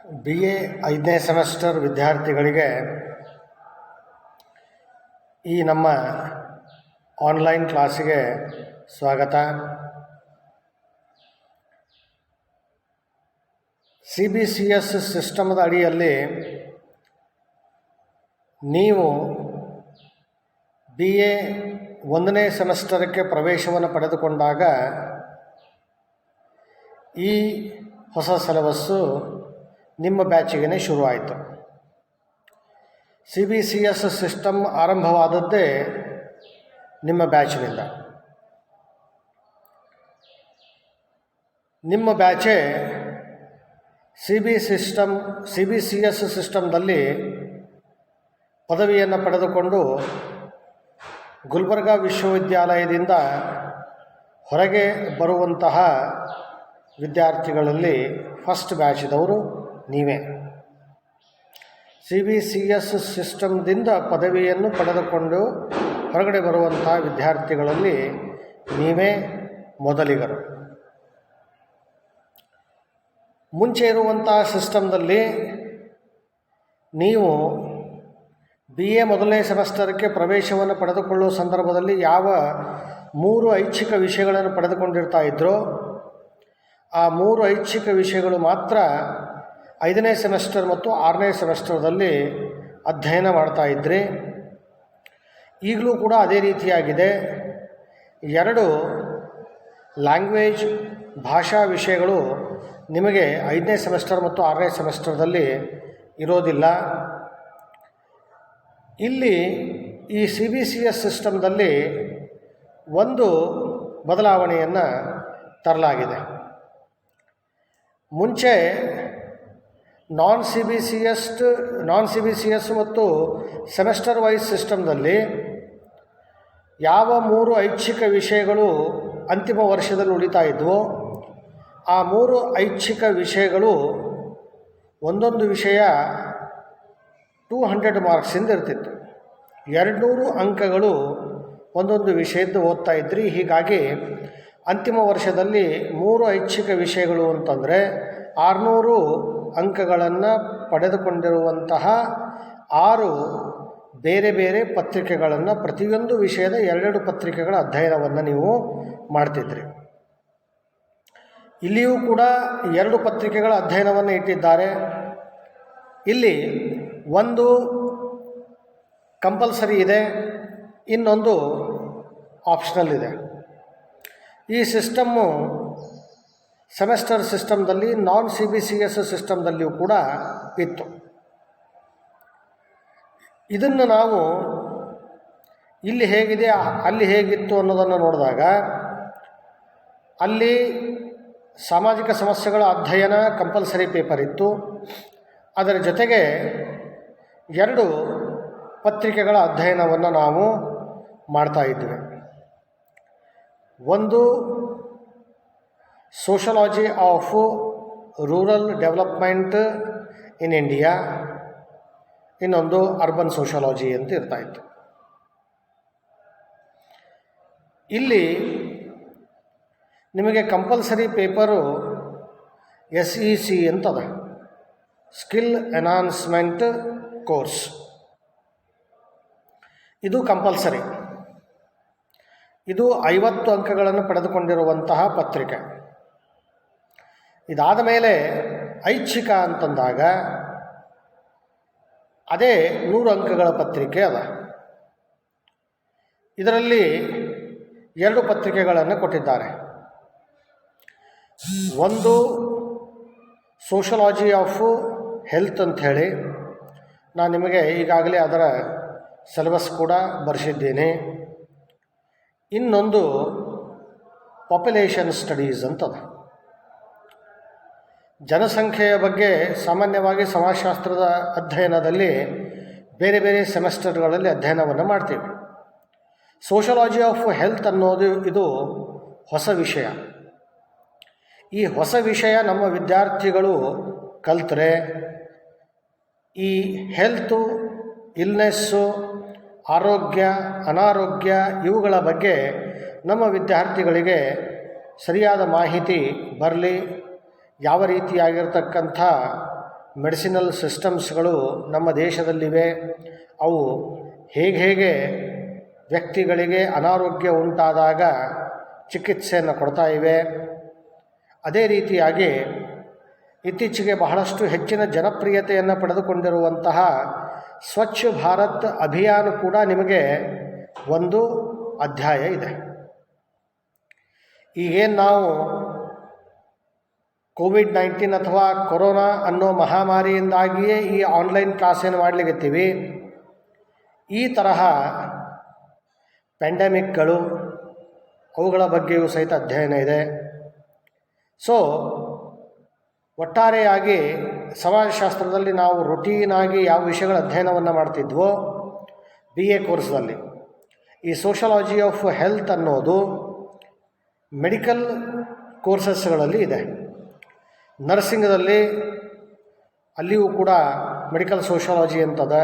BA 5ನೇ semester ವಿದ್ಯಾರ್ಥಿಗಳಿಗೆ ಈ ನಮ್ಮ ಆನ್ಲೈನ್ ಕ್ಲಾಸಿಗೆ ಸ್ವಾಗತ. CBCS ಸಿಸ್ಟಮ್ದ ಅಡಿಯಲ್ಲಿ ನೀವು BA 1ನೇ ಸೆಮೆಸ್ಟರ್ಗೆ ಪ್ರವೇಶವನ್ನು ಪಡೆದುಕೊಂಡಾಗ ಈ ಹೊಸ ಸಿಲೆಬಸ್ಸು ನಿಮ್ಮ ಬ್ಯಾಚಿಗೆ ಶುರುವಾಯಿತು. CBCS ಸಿಸ್ಟಮ್ ಆರಂಭವಾದದ್ದೇ ನಿಮ್ಮ ಬ್ಯಾಚಿನಿಂದ. ನಿಮ್ಮ ಬ್ಯಾಚೇ CBCS ಸಿಸ್ಟಮ್ದಲ್ಲಿ ಪದವಿಯನ್ನು ಪಡೆದುಕೊಂಡು ಗುಲ್ಬರ್ಗಾ ವಿಶ್ವವಿದ್ಯಾಲಯದಿಂದ ಹೊರಗೆ ಬರುವಂತಹ ವಿದ್ಯಾರ್ಥಿಗಳಲ್ಲಿ ಫಸ್ಟ್ ಬ್ಯಾಚಿದವರು ನೀವೇ. CBCS ಸಿಸ್ಟಮ್ದಿಂದ ಪದವಿಯನ್ನು ಪಡೆದುಕೊಂಡು ಹೊರಗಡೆ ಬರುವಂಥ ವಿದ್ಯಾರ್ಥಿಗಳಲ್ಲಿ ನೀವೇ ಮೊದಲಿಗರು. ಮುಂಚೆ ಇರುವಂಥ ಸಿಸ್ಟಮ್ದಲ್ಲಿ ನೀವು BA 1ನೇ ಸೆಮೆಸ್ಟರ್ಗೆ ಪ್ರವೇಶವನ್ನು ಪಡೆದುಕೊಳ್ಳುವ ಸಂದರ್ಭದಲ್ಲಿ ಯಾವ 3 ಐಚ್ಛಿಕ ವಿಷಯಗಳನ್ನು ಪಡೆದುಕೊಂಡಿರ್ತಾ ಇದ್ರೋ ಆ 3 ಐಚ್ಛಿಕ ವಿಷಯಗಳು ಮಾತ್ರ 5ನೇ ಸೆಮೆಸ್ಟರ್ ಮತ್ತು 6ನೇ ಸೆಮೆಸ್ಟರ್ದಲ್ಲಿ ಅಧ್ಯಯನ ಮಾಡ್ತಾ ಇದ್ರಿ. ಈಗಲೂ ಕೂಡ ಅದೇ ರೀತಿಯಾಗಿದೆ. 2 ಲ್ಯಾಂಗ್ವೇಜ್ ಭಾಷಾ ವಿಷಯಗಳು ನಿಮಗೆ 5ನೇ ಸೆಮೆಸ್ಟರ್ ಮತ್ತು 6ನೇ ಸೆಮೆಸ್ಟರ್ದಲ್ಲಿ ಇರೋದಿಲ್ಲ. ಇಲ್ಲಿ ಈ CBCS ಸಿಸ್ಟಮ್ದಲ್ಲಿ ಒಂದು ಬದಲಾವಣೆಯನ್ನು ತರಲಾಗಿದೆ. ಮುಂಚೆ ನಾನ್ CBCS ಮತ್ತು ಸೆಮೆಸ್ಟರ್ ವೈಸ್ ಸಿಸ್ಟಮ್ದಲ್ಲಿ ಯಾವ 3 ಐಚ್ಛಿಕ ವಿಷಯಗಳು ಅಂತಿಮ ವರ್ಷದಲ್ಲಿ ಉಳಿತಾ ಇದ್ವೋ ಆ 3 ಐಚ್ಛಿಕ ವಿಷಯಗಳು ಒಂದೊಂದು ವಿಷಯ 200 ಮಾರ್ಕ್ಸಿಂದ ಇರ್ತಿತ್ತು. 200 ಅಂಕಗಳು ಒಂದೊಂದು ವಿಷಯದ್ದು ಓದ್ತಾ ಇದ್ರಿ. ಹೀಗಾಗಿ ಅಂತಿಮ ವರ್ಷದಲ್ಲಿ 3 ಐಚ್ಛಿಕ ವಿಷಯಗಳು ಅಂತಂದರೆ 600 ಅಂಕಗಳನ್ನು ಪಡೆದುಕೊಂಡಿರುವಂತಹ 6 ಬೇರೆ ಬೇರೆ ಪತ್ರಿಕೆಗಳನ್ನು, ಪ್ರತಿಯೊಂದು ವಿಷಯದ 2 ಪತ್ರಿಕೆಗಳ ಅಧ್ಯಯನವನ್ನು ನೀವು ಮಾಡ್ತಿದ್ರಿ. ಇಲ್ಲಿಯೂ ಕೂಡ 2 ಪತ್ರಿಕೆಗಳ ಅಧ್ಯಯನವನ್ನು ಇಟ್ಟಿದ್ದಾರೆ. ಇಲ್ಲಿ ಒಂದು ಕಂಪಲ್ಸರಿ ಇದೆ, ಇನ್ನೊಂದು ಆಪ್ಷನಲ್ ಇದೆ. ಈ ಸಿಸ್ಟಮ್ಮು ಸೆಮೆಸ್ಟರ್ ಸಿಸ್ಟಮ್ದಲ್ಲಿ ನಾನ್ CBCS ಸಿಸ್ಟಮ್ದಲ್ಲಿಯೂ ಕೂಡ ಇತ್ತು. ಇದನ್ನು ನಾವು ಇಲ್ಲಿ ಹೇಗಿದೆ ಅಲ್ಲಿ ಹೇಗಿತ್ತು ಅನ್ನೋದನ್ನು ನೋಡಿದಾಗ ಅಲ್ಲಿ ಸಾಮಾಜಿಕ ಸಮಸ್ಯೆಗಳ ಅಧ್ಯಯನ ಕಂಪಲ್ಸರಿ ಪೇಪರ್ ಇತ್ತು. ಅದರ ಜೊತೆಗೆ 2 ಪತ್ರಿಕೆಗಳ ಅಧ್ಯಯನವನ್ನು ನಾವು ಮಾಡ್ತಾ ಇದ್ವಿ. ಒಂದು sociology of rural development in India, ಇನ್ನೊಂದು ಅರ್ಬನ್ ಸೋಷಾಲಜಿ ಅಂತ ಇರ್ತಾಯಿತ್ತು. ಇಲ್ಲಿ ನಿಮಗೆ ಕಂಪಲ್ಸರಿ ಪೇಪರು SEC ಅಂತದ, ಸ್ಕಿಲ್ ಎನ್ಹಾನ್ಸ್ಮೆಂಟ್ ಕೋರ್ಸ್. ಇದು ಕಂಪಲ್ಸರಿ. ಇದು 50 ಅಂಕಗಳನ್ನು ಪಡೆದುಕೊಂಡಿರುವಂತಹ ಪತ್ರಿಕೆ. ಇದಾದ ಮೇಲೆ ಐಚ್ಛಿಕ ಅಂತಂದಾಗ ಅದೇ 100 ಅಂಕಗಳ ಪತ್ರಿಕೆ ಅದ. ಇದರಲ್ಲಿ 2 ಪತ್ರಿಕೆಗಳನ್ನು ಕೊಟ್ಟಿದ್ದಾರೆ. ಒಂದು ಸೋಷಲಾಜಿ ಆಫ್ ಹೆಲ್ತ್ ಅಂಥೇಳಿ, ನಾನು ನಿಮಗೆ ಈಗಾಗಲೇ ಅದರ ಸಿಲೆಬಸ್ ಕೂಡ ಬರೆಸಿದ್ದೇನೆ. ಇನ್ನೊಂದು ಪಾಪ್ಯುಲೇಷನ್ ಸ್ಟಡೀಸ್ ಅಂತದ. ಜನಸಂಖ್ಯೆಯ ಬಗ್ಗೆ ಸಾಮಾನ್ಯವಾಗಿ ಸಮಾಜಶಾಸ್ತ್ರದ ಅಧ್ಯಯನದಲ್ಲಿ ಬೇರೆ ಬೇರೆ ಸೆಮೆಸ್ಟರ್ಗಳಲ್ಲಿ ಅಧ್ಯಯನವನ್ನು ಮಾಡ್ತೀವಿ. ಸೋಷಲಾಜಿ ಆಫ್ ಹೆಲ್ತ್ ಅನ್ನೋದು ಇದು ಹೊಸ ವಿಷಯ. ಈ ಹೊಸ ವಿಷಯ ನಮ್ಮ ವಿದ್ಯಾರ್ಥಿಗಳು ಕಲ್ತರೆ ಈ ಹೆಲ್ತು, ಇಲ್ನೆಸ್ಸು, ಆರೋಗ್ಯ, ಅನಾರೋಗ್ಯ ಇವುಗಳ ಬಗ್ಗೆ ನಮ್ಮ ವಿದ್ಯಾರ್ಥಿಗಳಿಗೆ ಸರಿಯಾದ ಮಾಹಿತಿ ಬರಲಿ, ಯಾವ ರೀತಿಯಾಗಿರ್ತಕ್ಕಂಥ ಮೆಡಿಸಿನಲ್ ಸಿಸ್ಟಮ್ಸ್ಗಳು ನಮ್ಮ ದೇಶದಲ್ಲಿವೆ. ಅವು ಹೇಗೆ ವ್ಯಕ್ತಿಗಳಿಗೆ ಅನಾರೋಗ್ಯ ಉಂಟಾದಾಗ ಚಿಕಿತ್ಸೆಯನ್ನು ಕೊಡ್ತಾ ಇವೆ. ಅದೇ ರೀತಿಯಾಗಿ ಇತ್ತೀಚೆಗೆ ಬಹಳಷ್ಟು ಹೆಚ್ಚಿನ ಜನಪ್ರಿಯತೆಯನ್ನು ಪಡೆದುಕೊಂಡಿರುವಂತಹ ಸ್ವಚ್ಛ ಭಾರತ್ ಅಭಿಯಾನ ಕೂಡ ನಿಮಗೆ ಒಂದು ಅಧ್ಯಾಯ ಇದೆ. ಈಗೇನು ನಾವು ಕೋವಿಡ್-19 ಅಥವಾ ಕೊರೋನಾ ಅನ್ನೋ ಮಹಾಮಾರಿಯಿಂದಾಗಿಯೇ ಈ ಆನ್ಲೈನ್ ಕ್ಲಾಸೇನು ಮಾಡಲಿಕ್ಕತ್ತೀವಿ, ಈ ತರಹ ಪ್ಯಾಂಡಮಿಕ್ಗಳು ಅವುಗಳ ಬಗ್ಗೆಯೂ ಸಹಿತ ಅಧ್ಯಯನ ಇದೆ. ಸೊ ಒಟ್ಟಾರೆಯಾಗಿ ಸಮಾಜಶಾಸ್ತ್ರದಲ್ಲಿ ನಾವು ರುಟೀನಾಗಿ ಯಾವ ವಿಷಯಗಳ ಅಧ್ಯಯನವನ್ನು ಮಾಡ್ತಿದ್ವೋ BA ಕೋರ್ಸ್ನಲ್ಲಿ, ಈ ಸೋಷಾಲಜಿ ಆಫ್ ಹೆಲ್ತ್ ಅನ್ನೋದು ಮೆಡಿಕಲ್ ಕೋರ್ಸಸ್ಗಳಲ್ಲಿ ಇದೆ. ನರ್ಸಿಂಗದಲ್ಲಿ ಅಲ್ಲಿಯೂ ಕೂಡ ಮೆಡಿಕಲ್ ಸೋಷಾಲಜಿ ಅಂತದ.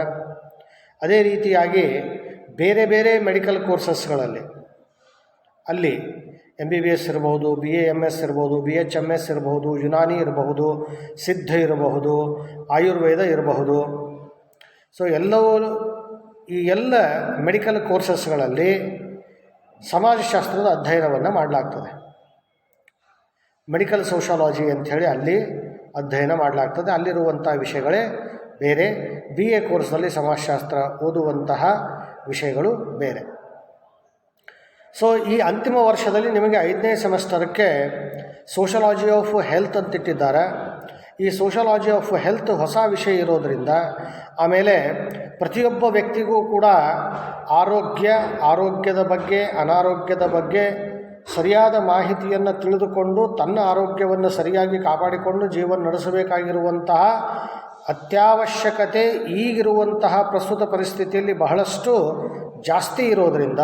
ಅದೇ ರೀತಿಯಾಗಿ ಬೇರೆ ಬೇರೆ ಮೆಡಿಕಲ್ ಕೋರ್ಸಸ್ಗಳಲ್ಲಿ ಅಲ್ಲಿ MBBS ಇರಬಹುದು, BAMS ಇರಬಹುದು, BHMS ಇರಬಹುದು, ಯುನಾನಿ ಇರಬಹುದು, ಸಿದ್ಧ ಇರಬಹುದು, ಆಯುರ್ವೇದ ಇರಬಹುದು. ಸೊ ಈ ಎಲ್ಲ ಮೆಡಿಕಲ್ ಕೋರ್ಸಸ್ಗಳಲ್ಲಿ ಸಮಾಜಶಾಸ್ತ್ರದ ಅಧ್ಯಯನವನ್ನು ಮಾಡಲಾಗ್ತದೆ. ಮೆಡಿಕಲ್ ಸೋಷಾಲಜಿ ಅಂಥೇಳಿ ಅಲ್ಲಿ ಅಧ್ಯಯನ ಮಾಡಲಾಗ್ತದೆ. ಅಲ್ಲಿರುವಂಥ ವಿಷಯಗಳೇ ಬೇರೆ. BA ಕೋರ್ಸ್ನಲ್ಲಿ ಸಮಾಜಶಾಸ್ತ್ರ ಓದುವಂತಹ ವಿಷಯಗಳು ಬೇರೆ. ಸೊ ಈ ಅಂತಿಮ ವರ್ಷದಲ್ಲಿ ನಿಮಗೆ 5ನೇ ಸೆಮಿಸ್ಟರ್ಕ್ಕೆ ಸೋಷಾಲಜಿ ಆಫ್ ಹೆಲ್ತ್ ಅಂತಿಟ್ಟಿದ್ದಾರೆ. ಈ ಸೋಷಾಲಜಿ ಆಫ್ ಹೆಲ್ತ್ ಹೊಸ ವಿಷಯ ಇರೋದರಿಂದ, ಆಮೇಲೆ ಪ್ರತಿಯೊಬ್ಬ ವ್ಯಕ್ತಿಗೂ ಕೂಡ ಆರೋಗ್ಯದ ಬಗ್ಗೆ, ಅನಾರೋಗ್ಯದ ಬಗ್ಗೆ ಸರಿಯಾದ ಮಾಹಿತಿಯನ್ನು ತಿಳಿದುಕೊಂಡು ತನ್ನ ಆರೋಗ್ಯವನ್ನು ಸರಿಯಾಗಿ ಕಾಪಾಡಿಕೊಂಡು ಜೀವನ ನಡೆಸಬೇಕಾಗಿರುವಂತಹ ಅತ್ಯವಶ್ಯಕತೆ ಈಗಿರುವಂತಹ ಪ್ರಸ್ತುತ ಪರಿಸ್ಥಿತಿಯಲ್ಲಿ ಬಹಳಷ್ಟು ಜಾಸ್ತಿ ಇರೋದರಿಂದ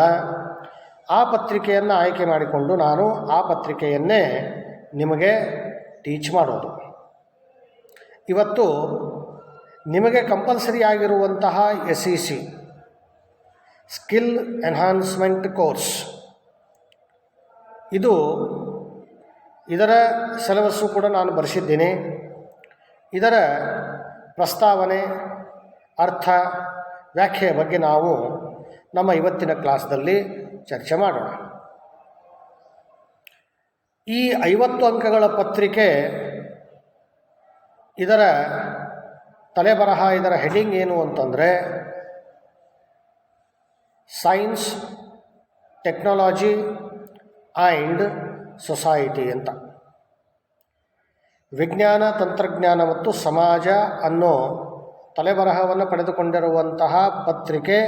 ಆ ಪತ್ರಿಕೆಯನ್ನು ಆಯ್ಕೆ ಮಾಡಿಕೊಂಡು ನಾನು ಆ ಪತ್ರಿಕೆಯನ್ನೇ ನಿಮಗೆ ಟೀಚ್ ಮಾಡೋದು. ಇವತ್ತು ನಿಮಗೆ ಕಂಪಲ್ಸರಿ ಆಗಿರುವಂತಹ SEC ಸ್ಕಿಲ್ ಎನ್ಹಾನ್ಸ್ಮೆಂಟ್ ಕೋರ್ಸ್, ಇದರ ಸಿಲೆಬಸ್ಸು ಕೂಡ ನಾನು ಬರೆಸಿದ್ದೀನಿ. ಇದರ ಪ್ರಸ್ತಾವನೆ, ಅರ್ಥ, ವ್ಯಾಖ್ಯೆಯ ಬಗ್ಗೆ ನಾವು ನಮ್ಮ ಇವತ್ತಿನ ಕ್ಲಾಸ್ದಲ್ಲಿ ಚರ್ಚೆ ಮಾಡೋಣ. ಈ 50 ಅಂಕಗಳ ಪತ್ರಿಕೆ, ಇದರ ತಲೆಬರಹ, ಇದರ ಹೆಡಿಂಗ್ ಏನು ಅಂತಂದರೆ ಸೈನ್ಸ್, ಟೆಕ್ನಾಲಜಿ ಆ್ಯಂಡ್ ಸೊಸೈಟಿ ಅಂತ. ವಿಜ್ಞಾನ, ತಂತ್ರಜ್ಞಾನ ಮತ್ತು ಸಮಾಜ ಅನ್ನೋ ತಲೆಬರಹವನ್ನು ಪಡೆದುಕೊಂಡಿರುವಂತಹ ಪತ್ರಿಕೆ,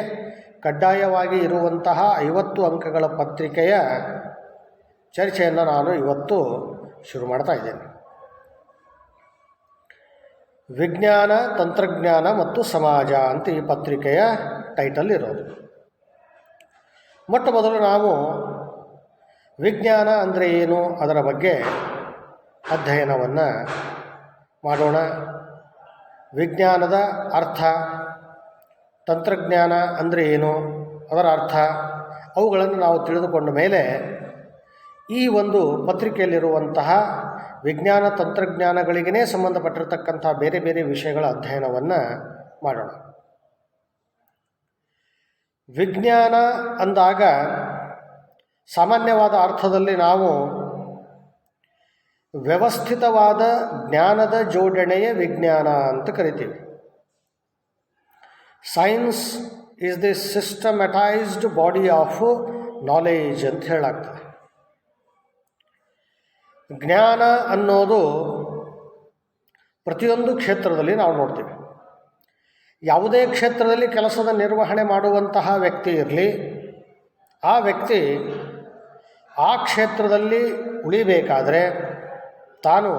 ಕಡ್ಡಾಯವಾಗಿ ಇರುವಂತಹ 50 ಅಂಕಗಳ ಪತ್ರಿಕೆಯ ಚರ್ಚೆಯನ್ನು ನಾನು ಇವತ್ತು ಶುರು ಮಾಡ್ತಾ ಇದ್ದೇನೆ. ವಿಜ್ಞಾನ, ತಂತ್ರಜ್ಞಾನ ಮತ್ತು ಸಮಾಜ ಅಂತ ಈ ಪತ್ರಿಕೆಯ ಟೈಟಲ್ ಇರೋದು. ಮೊಟ್ಟ ಮೊದಲು ನಾವು ವಿಜ್ಞಾನ ಅಂದರೆ ಏನು ಅದರ ಬಗ್ಗೆ ಅಧ್ಯಯನವನ್ನು ಮಾಡೋಣ. ವಿಜ್ಞಾನದ ಅರ್ಥ, ತಂತ್ರಜ್ಞಾನ ಅಂದರೆ ಏನು ಅದರ ಅರ್ಥ, ಅವುಗಳನ್ನು ನಾವು ತಿಳಿದುಕೊಂಡ ಮೇಲೆ ಈ ಒಂದು ಪತ್ರಿಕೆಯಲ್ಲಿರುವಂತಹ ವಿಜ್ಞಾನ ತಂತ್ರಜ್ಞಾನಗಳಿಗೇ ಸಂಬಂಧಪಟ್ಟಿರತಕ್ಕಂಥ ಬೇರೆ ಬೇರೆ ವಿಷಯಗಳ ಅಧ್ಯಯನವನ್ನು ಮಾಡೋಣ. ವಿಜ್ಞಾನ ಅಂದಾಗ ಸಾಮಾನ್ಯವಾದ ಅರ್ಥದಲ್ಲಿ ನಾವು ವ್ಯವಸ್ಥಿತವಾದ ಜ್ಞಾನದ ಜೋಡಣೆಯ ವಿಜ್ಞಾನ ಅಂತ ಕರಿತೀವಿ. Science is the systematised body of knowledge ಅಂತ ಹೇಳಾಗ್ತದೆ. ಜ್ಞಾನ ಅನ್ನೋದು ಪ್ರತಿಯೊಂದು ಕ್ಷೇತ್ರದಲ್ಲಿ ನಾವು ನೋಡ್ತೀವಿ. ಯಾವುದೇ ಕ್ಷೇತ್ರದಲ್ಲಿ ಕೆಲಸದ ನಿರ್ವಹಣೆ ಮಾಡುವಂತಹ ವ್ಯಕ್ತಿ ಇರಲಿ, ಆ ವ್ಯಕ್ತಿ ಆ ಕ್ಷೇತ್ರದಲ್ಲಿ ಉಳಿಬೇಕಾದರೆ ತಾನು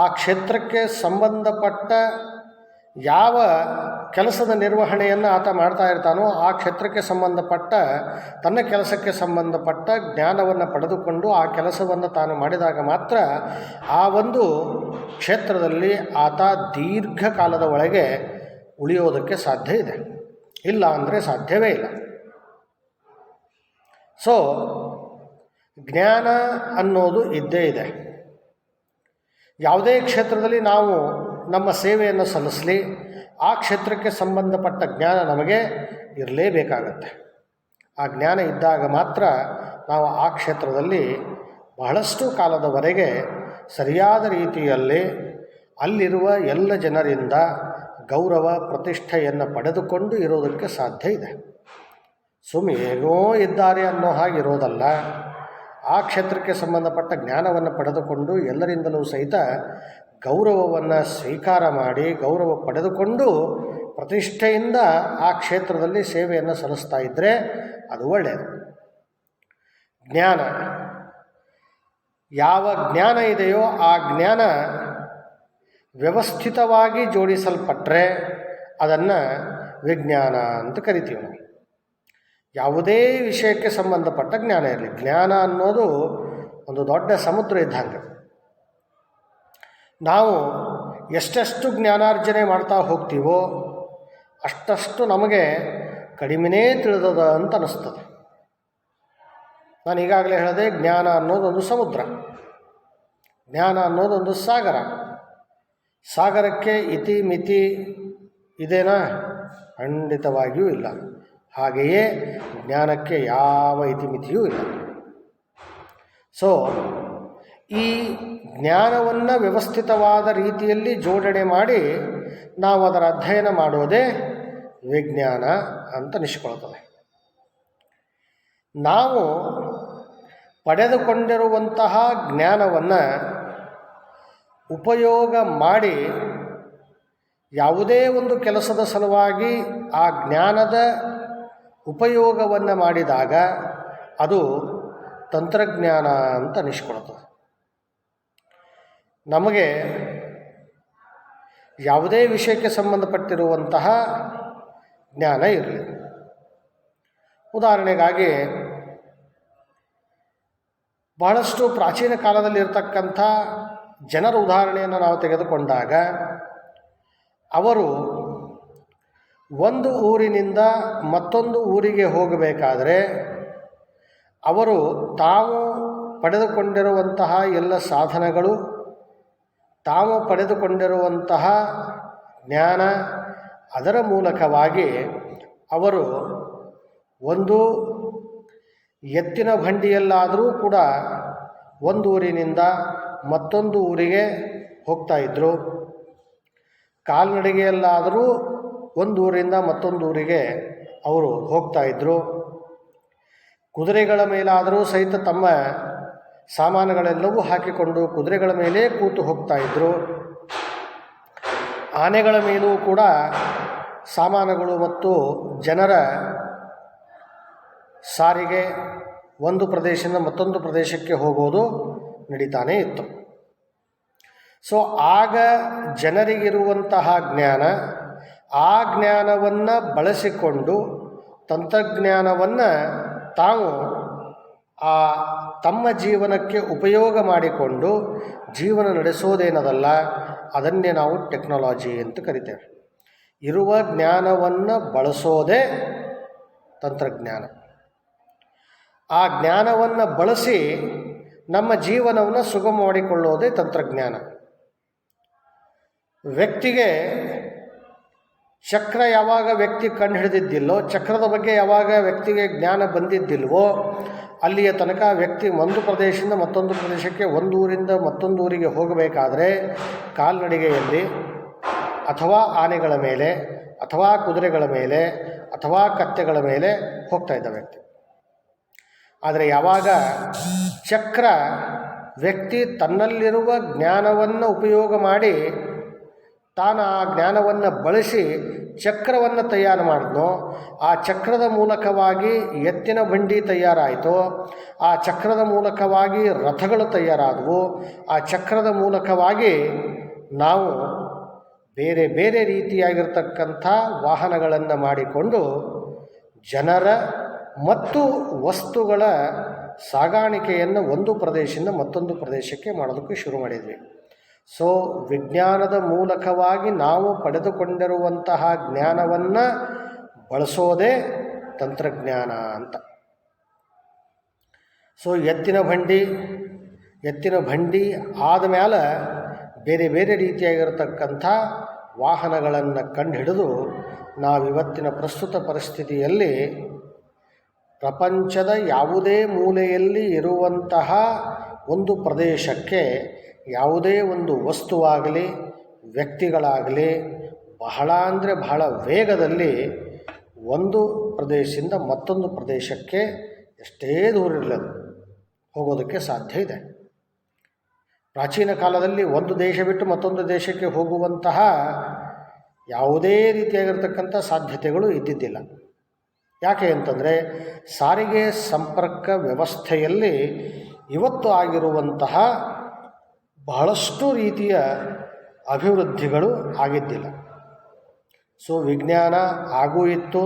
ಆ ಕ್ಷೇತ್ರಕ್ಕೆ ಸಂಬಂಧಪಟ್ಟ ಯಾವ ಕೆಲಸದ ನಿರ್ವಹಣೆಯನ್ನು ಆತ ಮಾಡ್ತಾ ಇರ್ತಾನೋ ಆ ಕ್ಷೇತ್ರಕ್ಕೆ ಸಂಬಂಧಪಟ್ಟ, ತನ್ನ ಕೆಲಸಕ್ಕೆ ಸಂಬಂಧಪಟ್ಟ ಜ್ಞಾನವನ್ನು ಪಡೆದುಕೊಂಡು ಆ ಕೆಲಸವನ್ನು ತಾನು ಮಾಡಿದಾಗ ಮಾತ್ರ ಆ ಒಂದು ಕ್ಷೇತ್ರದಲ್ಲಿ ಆತ ದೀರ್ಘಕಾಲದ ಒಳಗೆ ಉಳಿಯೋದಕ್ಕೆ ಸಾಧ್ಯ ಇದೆ. ಇಲ್ಲ ಅಂದರೆ ಸಾಧ್ಯವೇ ಇಲ್ಲ. ಸೊ ಜ್ಞಾನ ಅನ್ನೋದು ಇದ್ದೇ ಇದೆ. ಯಾವುದೇ ಕ್ಷೇತ್ರದಲ್ಲಿ ನಾವು ನಮ್ಮ ಸೇವೆಯನ್ನು ಸಲ್ಲಿಸಲಿ, ಆ ಕ್ಷೇತ್ರಕ್ಕೆ ಸಂಬಂಧಪಟ್ಟ ಜ್ಞಾನ ನಮಗೆ ಇರಲೇಬೇಕಾಗತ್ತೆ. ಆ ಜ್ಞಾನ ಇದ್ದಾಗ ಮಾತ್ರ ನಾವು ಆ ಕ್ಷೇತ್ರದಲ್ಲಿ ಬಹಳಷ್ಟು ಕಾಲದವರೆಗೆ ಸರಿಯಾದ ರೀತಿಯಲ್ಲಿ ಅಲ್ಲಿರುವ ಎಲ್ಲ ಜನರಿಂದ ಗೌರವ ಪ್ರತಿಷ್ಠೆಯನ್ನು ಪಡೆದುಕೊಂಡು ಇರೋದಕ್ಕೆ ಸಾಧ್ಯ ಇದೆ. ಏನೋ ಇದ್ದಾರೆ ಅನ್ನೋ ಹಾಗಿರೋದಲ್ಲ. ಆ ಕ್ಷೇತ್ರಕ್ಕೆ ಸಂಬಂಧಪಟ್ಟ ಜ್ಞಾನವನ್ನು ಪಡೆದುಕೊಂಡು ಎಲ್ಲರಿಂದಲೂ ಸಹಿತ ಗೌರವವನ್ನು ಸ್ವೀಕಾರ ಮಾಡಿ ಗೌರವ ಪಡೆದುಕೊಂಡು ಪ್ರತಿಷ್ಠೆಯಿಂದ ಆ ಕ್ಷೇತ್ರದಲ್ಲಿ ಸೇವೆಯನ್ನು ಸಲ್ಲಿಸ್ತಾ ಇದ್ದರೆ ಅದು ಒಳ್ಳೆಯದು. ಜ್ಞಾನ, ಯಾವ ಜ್ಞಾನ ಇದೆಯೋ ಆ ಜ್ಞಾನ ವ್ಯವಸ್ಥಿತವಾಗಿ ಜೋಡಿಸಲ್ಪಟ್ಟರೆ ಅದನ್ನು ವಿಜ್ಞಾನ ಅಂತ ಕರಿತೀವಿ ನಾವು. ಯಾವುದೇ ವಿಷಯಕ್ಕೆ ಸಂಬಂಧಪಟ್ಟ ಜ್ಞಾನ ಇರಲಿ. ಜ್ಞಾನ ಅನ್ನೋದು ಒಂದು ದೊಡ್ಡ ಸಮುದ್ರ ಇದ್ದಂಗೆ. ನಾವು ಎಷ್ಟೆಷ್ಟು ಜ್ಞಾನಾರ್ಜನೆ ಮಾಡ್ತಾ ಹೋಗ್ತೀವೋ ಅಷ್ಟಷ್ಟು ನಮಗೆ ಕಡಿಮೆನೇ ತಿಳಿದದ ಅಂತ ಅನ್ನಿಸ್ತದೆ. ನಾನು ಈಗಾಗಲೇ ಹೇಳಿದೆ, ಜ್ಞಾನ ಅನ್ನೋದೊಂದು ಸಮುದ್ರ, ಜ್ಞಾನ ಅನ್ನೋದೊಂದು ಸಾಗರ. ಸಾಗರಕ್ಕೆ ಇತಿ ಮಿತಿ ಇದೇನಾ? ಖಂಡಿತವಾಗಿಯೂ ಇಲ್ಲ. ಹಾಗೆಯೇ ಜ್ಞಾನಕ್ಕೆ ಯಾವ ಇತಿಮಿತಿಯೂ ಇಲ್ಲ. ಸೊ ಈ ಜ್ಞಾನವನ್ನು ವ್ಯವಸ್ಥಿತವಾದ ರೀತಿಯಲ್ಲಿ ಜೋಡಣೆ ಮಾಡಿ ನಾವು ಅದರ ಅಧ್ಯಯನ ಮಾಡೋದೇ ವಿಜ್ಞಾನ ಅಂತ ನಿಷ್ಕೊಳ್ತದೆ. ನಾವು ಪಡೆದುಕೊಂಡಿರುವಂತಹ ಜ್ಞಾನವನ್ನು ಉಪಯೋಗ ಮಾಡಿ ಯಾವುದೇ ಒಂದು ಕೆಲಸದ ಸಲುವಾಗಿ ಆ ಜ್ಞಾನದ ಉಪಯೋಗವನ್ನು ಮಾಡಿದಾಗ ಅದು ತಂತ್ರಜ್ಞಾನ ಅಂತ ಅನಿಸ್ಕೊಳ್ತದೆ. ನಮಗೆ ಯಾವುದೇ ವಿಷಯಕ್ಕೆ ಸಂಬಂಧಪಟ್ಟಿರುವಂತಹ ಜ್ಞಾನ ಇರಲಿ. ಉದಾಹರಣೆಗಾಗಿ ಬಹಳಷ್ಟು ಪ್ರಾಚೀನ ಕಾಲದಲ್ಲಿರ್ತಕ್ಕಂಥ ಜನರ ಉದಾಹರಣೆಯನ್ನು ನಾವು ತೆಗೆದುಕೊಂಡಾಗ ಅವರು ಒಂದು ಊರಿನಿಂದ ಮತ್ತೊಂದು ಊರಿಗೆ ಹೋಗಬೇಕಾದರೆ ಅವರು ತಾವು ಪಡೆದುಕೊಂಡಿರುವಂತಹ ಎಲ್ಲ ಸಾಧನಗಳು, ತಾವು ಪಡೆದುಕೊಂಡಿರುವಂತಹ ಜ್ಞಾನ, ಅದರ ಮೂಲಕವಾಗಿ ಅವರು ಒಂದು ಎತ್ತಿನ ಬಂಡಿಯಲ್ಲಾದರೂ ಕೂಡ ಒಂದು ಊರಿನಿಂದ ಮತ್ತೊಂದು ಊರಿಗೆ ಹೋಗ್ತಾಯಿದ್ರು. ಕಾಲ್ನಡಿಗೆಯಲ್ಲಾದರೂ ಒಂದು ಊರಿಂದ ಮತ್ತೊಂದು ಊರಿಗೆ ಅವರು ಹೋಗ್ತಾಯಿದ್ರು. ಕುದುರೆಗಳ ಮೇಲಾದರೂ ಸಹಿತ ತಮ್ಮ ಸಾಮಾನುಗಳೆಲ್ಲವೂ ಹಾಕಿಕೊಂಡು ಕುದುರೆಗಳ ಮೇಲೆ ಕೂತು ಹೋಗ್ತಾಯಿದ್ರು. ಆನೆಗಳ ಮೇಲೂ ಕೂಡ ಸಾಮಾನುಗಳು ಮತ್ತು ಜನರ ಸಾರಿಗೆ ಒಂದು ಪ್ರದೇಶದಿಂದ ಮತ್ತೊಂದು ಪ್ರದೇಶಕ್ಕೆ ಹೋಗೋದು ನಡೀತಾನೇ ಇತ್ತು. ಸೊ ಆಗ ಜನರಿಗಿರುವಂತಹ ಜ್ಞಾನ, ಆ ಜ್ಞಾನವನ್ನು ಬಳಸಿಕೊಂಡು ತಂತ್ರಜ್ಞಾನವನ್ನು ತಾವು ತಮ್ಮ ಜೀವನಕ್ಕೆ ಉಪಯೋಗ ಮಾಡಿಕೊಂಡು ಜೀವನ ನಡೆಸೋದೇನದಲ್ಲ, ಅದನ್ನೇ ನಾವು ಟೆಕ್ನಾಲಜಿ ಅಂತ ಕರಿತೇವೆ. ಇರುವ ಜ್ಞಾನವನ್ನು ಬಳಸೋದೇ ತಂತ್ರಜ್ಞಾನ. ಆ ಜ್ಞಾನವನ್ನು ಬಳಸಿ ನಮ್ಮ ಜೀವನವನ್ನು ಸುಗಮ ಮಾಡಿಕೊಳ್ಳೋದೇ ತಂತ್ರಜ್ಞಾನ. ವ್ಯಕ್ತಿಗೆ ಚಕ್ರ ಯಾವಾಗ ವ್ಯಕ್ತಿ ಕಂಡು ಹಿಡಿದಿದ್ದಿಲ್ಲೋ, ಚಕ್ರದ ಬಗ್ಗೆ ಯಾವಾಗ ವ್ಯಕ್ತಿಗೆ ಜ್ಞಾನ ಬಂದಿದ್ದಿಲ್ವೋ, ಅಲ್ಲಿಯ ತನಕ ವ್ಯಕ್ತಿ ಒಂದು ಪ್ರದೇಶದಿಂದ ಮತ್ತೊಂದು ಪ್ರದೇಶಕ್ಕೆ, ಒಂದು ಊರಿಂದ ಮತ್ತೊಂದು ಊರಿಗೆ ಹೋಗಬೇಕಾದ್ರೆ ಕಾಲ್ನಡಿಗೆಯಲ್ಲಿ ಅಥವಾ ಆನೆಗಳ ಮೇಲೆ ಅಥವಾ ಕುದುರೆಗಳ ಮೇಲೆ ಅಥವಾ ಕತ್ತೆಗಳ ಮೇಲೆ ಹೋಗ್ತಾ ಇದ್ದ ವ್ಯಕ್ತಿ. ಆದರೆ ಯಾವಾಗ ಚಕ್ರ ವ್ಯಕ್ತಿ ತನ್ನಲ್ಲಿರುವ ಜ್ಞಾನವನ್ನು ಉಪಯೋಗ ಮಾಡಿ ತಾನು ಆ ಜ್ಞಾನವನ್ನು ಬಳಸಿ ಚಕ್ರವನ್ನು ತಯಾರು ಮಾಡಿದ್ನೋ, ಆ ಚಕ್ರದ ಮೂಲಕವಾಗಿ ಎತ್ತಿನ ಬಂಡಿ ತಯಾರಾಯಿತು, ಆ ಚಕ್ರದ ಮೂಲಕವಾಗಿ ರಥಗಳು ತಯಾರಾದವು, ಆ ಚಕ್ರದ ಮೂಲಕವಾಗಿ ನಾವು ಬೇರೆ ಬೇರೆ ರೀತಿಯಾಗಿರ್ತಕ್ಕಂಥ ವಾಹನಗಳನ್ನು ಮಾಡಿಕೊಂಡು ಜನರ ಮತ್ತು ವಸ್ತುಗಳ ಸಾಗಾಣಿಕೆಯನ್ನು ಒಂದು ಪ್ರದೇಶದಿಂದ ಮತ್ತೊಂದು ಪ್ರದೇಶಕ್ಕೆ ಮಾಡೋದಕ್ಕೆ ಶುರು ಮಾಡಿದ್ವಿ. ಸೊ ವಿಜ್ಞಾನದ ಮೂಲಕವಾಗಿ ನಾವು ಪಡೆದುಕೊಂಡಿರುವಂತಹ ಜ್ಞಾನವನ್ನು ಬಳಸೋದೇ ತಂತ್ರಜ್ಞಾನ ಅಂತ. ಸೊ ಎತ್ತಿನ ಬಂಡಿ ಆದ ಮೇಲೆ ಬೇರೆ ಬೇರೆ ರೀತಿಯಾಗಿರತಕ್ಕಂಥ ವಾಹನಗಳನ್ನು ಕಂಡುಹಿಡಿದು ನಾವಿವತ್ತಿನ ಪ್ರಸ್ತುತ ಪರಿಸ್ಥಿತಿಯಲ್ಲಿ ಪ್ರಪಂಚದ ಯಾವುದೇ ಮೂಲೆಯಲ್ಲಿ ಇರುವಂತಹ ಒಂದು ಪ್ರದೇಶಕ್ಕೆ ಯಾವುದೇ ಒಂದು ವಸ್ತುವಾಗಲಿ ವ್ಯಕ್ತಿಗಳಾಗಲಿ ಬಹಳ ಅಂದರೆ ಬಹಳ ವೇಗದಲ್ಲಿ ಒಂದು ಪ್ರದೇಶದಿಂದ ಮತ್ತೊಂದು ಪ್ರದೇಶಕ್ಕೆ ಎಷ್ಟೇ ದೂರ ಇರಲಿಲ್ಲ ಹೋಗೋದಕ್ಕೆ ಸಾಧ್ಯ ಇದೆ. ಪ್ರಾಚೀನ ಕಾಲದಲ್ಲಿ ಒಂದು ದೇಶ ಬಿಟ್ಟು ಮತ್ತೊಂದು ದೇಶಕ್ಕೆ ಹೋಗುವಂತಹ ಯಾವುದೇ ರೀತಿಯಾಗಿರ್ತಕ್ಕಂಥ ಸಾಧ್ಯತೆಗಳು ಇದ್ದಿದ್ದಿಲ್ಲ. ಯಾಕೆ ಅಂತಂದರೆ ಸಾರಿಗೆ ಸಂಪರ್ಕ ವ್ಯವಸ್ಥೆಯಲ್ಲಿ ಇವತ್ತು ಆಗಿರುವಂತಹ ಬಹಳಷ್ಟು ರೀತಿಯ ಅಭಿವೃದ್ಧಿಗಳು ಆಗಿದ್ದಿಲ್ಲ. ಸೊ ವಿಜ್ಞಾನ ಆಗೂ ಇತ್ತು,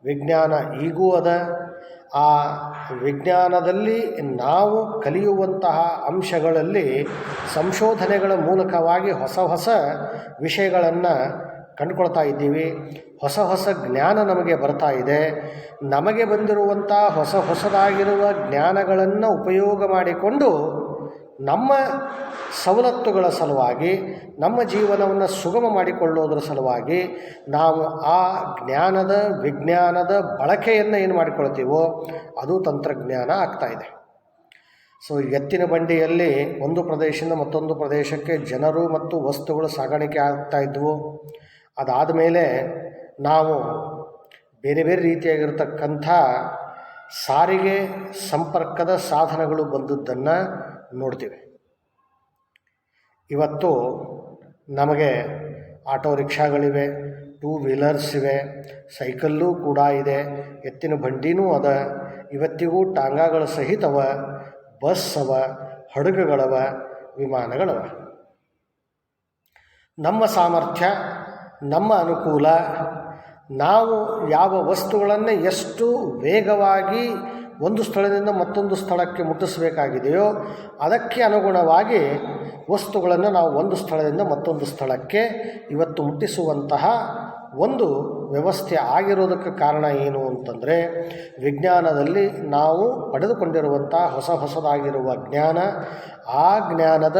ವಿಜ್ಞಾನ ಈಗೂ ಅದ. ಆ ವಿಜ್ಞಾನದಲ್ಲಿ ನಾವು ಕಲಿಯುವಂತಹ ಅಂಶಗಳಲ್ಲಿ ಸಂಶೋಧನೆಗಳ ಮೂಲಕವಾಗಿ ಹೊಸ ಹೊಸ ವಿಷಯಗಳನ್ನು ಕಂಡುಕೊಳ್ತಾ ಇದ್ದೀವಿ. ಹೊಸ ಹೊಸ ಜ್ಞಾನ ನಮಗೆ ಬರ್ತಾ ಇದೆ. ನಮಗೆ ಬಂದಿರುವಂಥ ಹೊಸದಾಗಿರುವ ಜ್ಞಾನಗಳನ್ನು ಉಪಯೋಗ ಮಾಡಿಕೊಂಡು ನಮ್ಮ ಸವಲತ್ತುಗಳ ಸಲುವಾಗಿ, ನಮ್ಮ ಜೀವನವನ್ನು ಸುಗಮ ಮಾಡಿಕೊಳ್ಳೋದರ ಸಲುವಾಗಿ ನಾವು ಆ ವಿಜ್ಞಾನದ ಬಳಕೆಯನ್ನು ಏನು ಮಾಡಿಕೊಳ್ತೀವೋ ಅದು ತಂತ್ರಜ್ಞಾನ ಆಗ್ತಾಯಿದೆ. ಸೊ ಎತ್ತಿನ ಬಂಡಿಯಲ್ಲಿ ಒಂದು ಪ್ರದೇಶದಿಂದ ಮತ್ತೊಂದು ಪ್ರದೇಶಕ್ಕೆ ಜನರು ಮತ್ತು ವಸ್ತುಗಳು ಸಾಗಾಣಿಕೆ ಆಗ್ತಾಯಿದ್ವು. ಅದಾದ ಮೇಲೆ ನಾವು ಬೇರೆ ಬೇರೆ ರೀತಿಯಾಗಿರ್ತಕ್ಕಂಥ ಸಾರಿಗೆ ಸಂಪರ್ಕದ ಸಾಧನಗಳು ಬಂದದ್ದನ್ನು ನೋಡ್ತೀವಿ. ಇವತ್ತು ನಮಗೆ ಆಟೋ ರಿಕ್ಷಾಗಳಿವೆ, ಟೂ ವೀಲರ್ಸ್ ಇವೆ, ಸೈಕಲ್ಲೂ ಕೂಡ ಇದೆ, ಎತ್ತಿನ ಬಂಡಿನೂ ಅದ, ಇವತ್ತಿಗೂ ಟಾಂಗಾಗಳ ಸಹಿತವ, ಬಸ್ ಅವ, ಹಡಗುಗಳವ, ವಿಮಾನಗಳವ. ನಮ್ಮ ಸಾಮರ್ಥ್ಯ, ನಮ್ಮ ಅನುಕೂಲ, ನಾವು ಯಾವ ವಸ್ತುಗಳನ್ನು ಎಷ್ಟು ವೇಗವಾಗಿ ಒಂದು ಸ್ಥಳದಿಂದ ಮತ್ತೊಂದು ಸ್ಥಳಕ್ಕೆ ಮುಟ್ಟಿಸಬೇಕಾಗಿದೆಯೋ ಅದಕ್ಕೆ ಅನುಗುಣವಾಗಿ ವಸ್ತುಗಳನ್ನು ನಾವು ಒಂದು ಸ್ಥಳದಿಂದ ಮತ್ತೊಂದು ಸ್ಥಳಕ್ಕೆ ಇವತ್ತು ಮುಟ್ಟಿಸುವಂತಹ ಒಂದು ವ್ಯವಸ್ಥೆ ಆಗಿರೋದಕ್ಕೆ ಕಾರಣ ಏನು ಅಂತಂದರೆ ವಿಜ್ಞಾನದಲ್ಲಿ ನಾವು ಪಡೆದುಕೊಂಡಿರುವಂಥ ಹೊಸದಾಗಿರುವ ಜ್ಞಾನ, ಆ ಜ್ಞಾನದ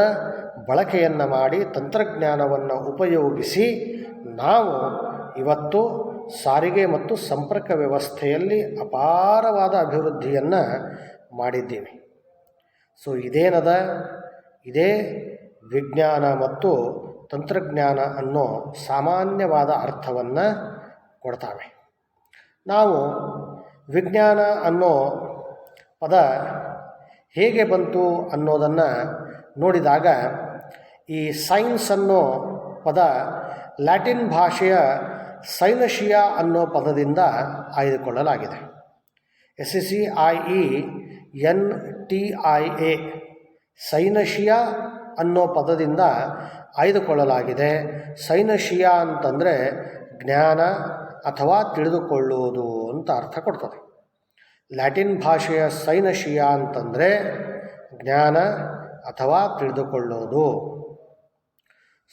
ಬಳಕೆಯನ್ನು ಮಾಡಿ ತಂತ್ರಜ್ಞಾನವನ್ನು ಉಪಯೋಗಿಸಿ ನಾವು ಇವತ್ತು ಸಾರಿಗೆ ಮತ್ತು ಸಂಪರ್ಕ ವ್ಯವಸ್ಥೆಯಲ್ಲಿ ಅಪಾರವಾದ ಅಭಿವೃದ್ಧಿಯನ್ನು ಮಾಡಿದ್ದೀವಿ. ಸೊ ಇದೇ ವಿಜ್ಞಾನ ಮತ್ತು ತಂತ್ರಜ್ಞಾನ ಅನ್ನೋ ಸಾಮಾನ್ಯವಾದ ಅರ್ಥವನ್ನು ಕೊಡ್ತಾವೆ. ನಾವು ವಿಜ್ಞಾನ ಅನ್ನೋ ಪದ ಹೇಗೆ ಬಂತು ಅನ್ನೋದನ್ನು ನೋಡಿದಾಗ ಈ ಸೈನ್ಸ್ ಅನ್ನೋ ಪದ ಲ್ಯಾಟಿನ್ ಭಾಷೆಯ ಸೈನಶಿಯಾ ಅನ್ನೋ ಪದದಿಂದ ಆಯ್ದುಕೊಳ್ಳಲಾಗಿದೆ. SECIENTIA ಸೈನಶಿಯಾ ಅನ್ನೋ ಪದದಿಂದ ಆಯ್ದುಕೊಳ್ಳಲಾಗಿದೆ. ಸೈನಶಿಯಾ ಅಂತಂದರೆ ಜ್ಞಾನ ಅಥವಾ ತಿಳಿದುಕೊಳ್ಳುವುದು ಅಂತ ಅರ್ಥ ಕೊಡ್ತದೆ. ಲ್ಯಾಟಿನ್ ಭಾಷೆಯ ಸೈನಶಿಯಾ ಅಂತಂದರೆ ಜ್ಞಾನ ಅಥವಾ ತಿಳಿದುಕೊಳ್ಳೋದು.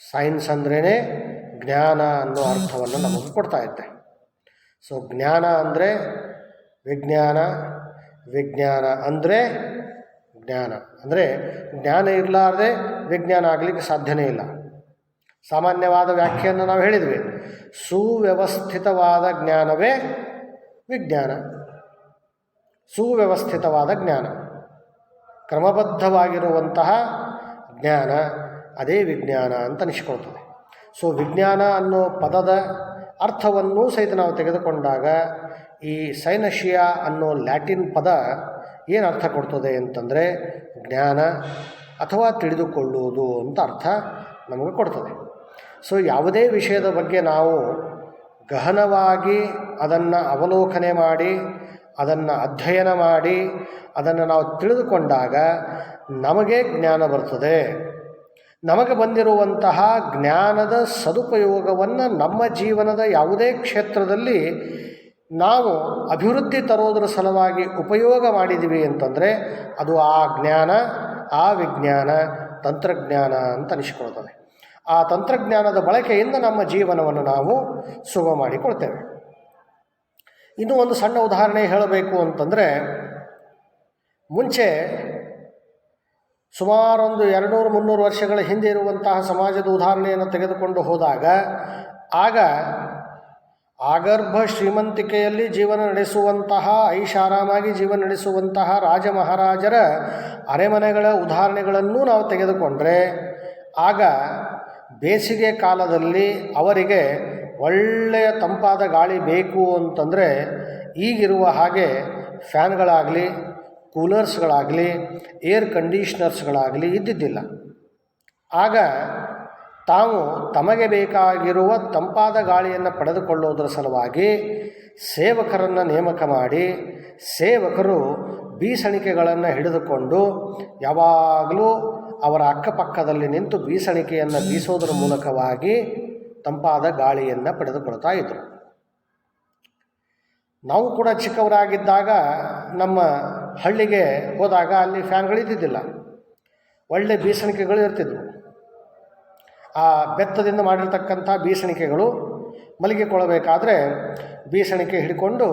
ಸೈನ್ಸ್ ಅಂದ್ರೇ ಜ್ಞಾನ ಅನ್ನೋ ಅರ್ಥವನ್ನು ನಮಗೆ ಕೊಡ್ತಾ ಇದ್ದೆ. ಸೊ ಜ್ಞಾನ ಅಂದರೆ ವಿಜ್ಞಾನ, ವಿಜ್ಞಾನ ಅಂದರೆ ಜ್ಞಾನ. ಅಂದರೆ ಜ್ಞಾನ ಇರಲಾರ್ದೆ ವಿಜ್ಞಾನ ಆಗಲಿಕ್ಕೆ ಸಾಧ್ಯನೇ ಇಲ್ಲ. ಸಾಮಾನ್ಯವಾದ ವ್ಯಾಖ್ಯೆಯನ್ನು ನಾವು ಹೇಳಿದ್ವಿ, ಸುವ್ಯವಸ್ಥಿತವಾದ ಜ್ಞಾನವೇ ವಿಜ್ಞಾನ. ಸುವ್ಯವಸ್ಥಿತವಾದ ಜ್ಞಾನ, ಕ್ರಮಬದ್ಧವಾಗಿರುವಂತಹ ಜ್ಞಾನ, ಅದೇ ವಿಜ್ಞಾನ ಅಂತ ಅನಿಸ್ಕೊಳ್ತದೆ. ಸೊ ವಿಜ್ಞಾನ ಅನ್ನೋ ಪದದ ಅರ್ಥವನ್ನು ಸಹಿತ ನಾವು ತೆಗೆದುಕೊಂಡಾಗ ಈ ಸೈನಶಿಯಾ ಅನ್ನೋ ಲ್ಯಾಟಿನ್ ಪದ ಏನು ಅರ್ಥ ಕೊಡ್ತದೆ ಅಂತಂದರೆ ಜ್ಞಾನ ಅಥವಾ ತಿಳಿದುಕೊಳ್ಳುವುದು ಅಂತ ಅರ್ಥ ನಮಗೆ ಕೊಡ್ತದೆ. ಸೊ ಯಾವುದೇ ವಿಷಯದ ಬಗ್ಗೆ ನಾವು ಗಹನವಾಗಿ ಅದನ್ನು ಅವಲೋಕನೆ ಮಾಡಿ, ಅದನ್ನು ಅಧ್ಯಯನ ಮಾಡಿ, ಅದನ್ನು ನಾವು ತಿಳಿದುಕೊಂಡಾಗ ನಮಗೆ ಜ್ಞಾನ ಬರ್ತದೆ. ನಮಗೆ ಬಂದಿರುವಂತಹ ಜ್ಞಾನದ ಸದುಪಯೋಗವನ್ನು ನಮ್ಮ ಜೀವನದ ಯಾವುದೇ ಕ್ಷೇತ್ರದಲ್ಲಿ ನಾವು ಅಭಿವೃದ್ಧಿ ತರೋದರ ಸಲುವಾಗಿ ಉಪಯೋಗ ಮಾಡಿದ್ದೀವಿ ಅಂತಂದರೆ ಅದು ಆ ಜ್ಞಾನ, ಆ ವಿಜ್ಞಾನ, ತಂತ್ರಜ್ಞಾನ ಅಂತ ಅನಿಸ್ಕೊಳ್ತದೆ. ಆ ತಂತ್ರಜ್ಞಾನದ ಬಳಕೆಯಿಂದ ನಮ್ಮ ಜೀವನವನ್ನು ನಾವು ಸುಗಮ ಮಾಡಿಕೊಳ್ತೇವೆ. ಇನ್ನೂ ಒಂದು ಸಣ್ಣ ಉದಾಹರಣೆ ಹೇಳಬೇಕು ಅಂತಂದರೆ, ಮುಂಚೆ ಸುಮಾರು ಒಂದು 200-300 ವರ್ಷಗಳ ಹಿಂದೆ ಇರುವಂತಹ ಸಮಾಜದ ಉದಾಹರಣೆಯನ್ನು ತೆಗೆದುಕೊಂಡು ಹೋದಾಗ ಆಗ ಆಗರ್ಭ ಶ್ರೀಮಂತಿಕೆಯಲ್ಲಿ ಜೀವನ ನಡೆಸುವಂತಹ ಐಷಾರಾಮಾಗಿ ಜೀವನ ನಡೆಸುವಂತಹ ರಾಜ ಮಹಾರಾಜರ ಅರಮನೆಗಳ ಉದಾಹರಣೆಗಳನ್ನು ನಾವು ತೆಗೆದುಕೊಂಡ್ರೆ ಆಗ ಬೇಸಿಗೆ ಕಾಲದಲ್ಲಿ ಅವರಿಗೆ ಒಳ್ಳೆಯ ತಂಪಾದ ಗಾಳಿ ಬೇಕು ಅಂತಂದರೆ ಈಗಿರುವ ಹಾಗೆ ಫ್ಯಾನ್ಗಳಾಗಲಿ ಕೂಲರ್ಸ್ಗಳಾಗಲಿ ಏರ್ ಕಂಡೀಷ್ನರ್ಸ್ಗಳಾಗಲಿ ಇದ್ದಿದ್ದಿಲ್ಲ. ಆಗ ತಾವು ತಮಗೆ ಬೇಕಾಗಿರುವ ತಂಪಾದ ಗಾಳಿಯನ್ನು ಪಡೆದುಕೊಳ್ಳೋದರ ಸಲುವಾಗಿ ಸೇವಕರನ್ನು ನೇಮಕ ಮಾಡಿ ಸೇವಕರು ಬೀಸಣಿಕೆಗಳನ್ನು ಹಿಡಿದುಕೊಂಡು ಯಾವಾಗಲೂ ಅವರ ಅಕ್ಕಪಕ್ಕದಲ್ಲಿ ನಿಂತು ಬೀಸಣಿಕೆಯನ್ನು ಬೀಸೋದರ ಮೂಲಕವಾಗಿ ತಂಪಾದ ಗಾಳಿಯನ್ನು ಪಡೆದುಕೊಳ್ತಾ ಇದ್ದರು. ನಾವು ಕೂಡ ಚಿಕ್ಕವರಾಗಿದ್ದಾಗ ನಮ್ಮ ಹಳ್ಳಿಗೆ ಹೋದಾಗ ಅಲ್ಲಿ ಫ್ಯಾನ್ಗಳಿದ್ದಿದ್ದಿಲ್ಲ, ಒಳ್ಳೆ ಬೀಸಣಿಕೆಗಳು ಇರ್ತಿದ್ವು. ಆ ಬೆತ್ತದಿಂದ ಮಾಡಿರ್ತಕ್ಕಂಥ ಬೀಸಣಿಕೆಗಳು ಮಲಗಿಕೊಳ್ಳಬೇಕಾದ್ರೆ ಬೀಸಣಿಕೆ ಹಿಡ್ಕೊಂಡು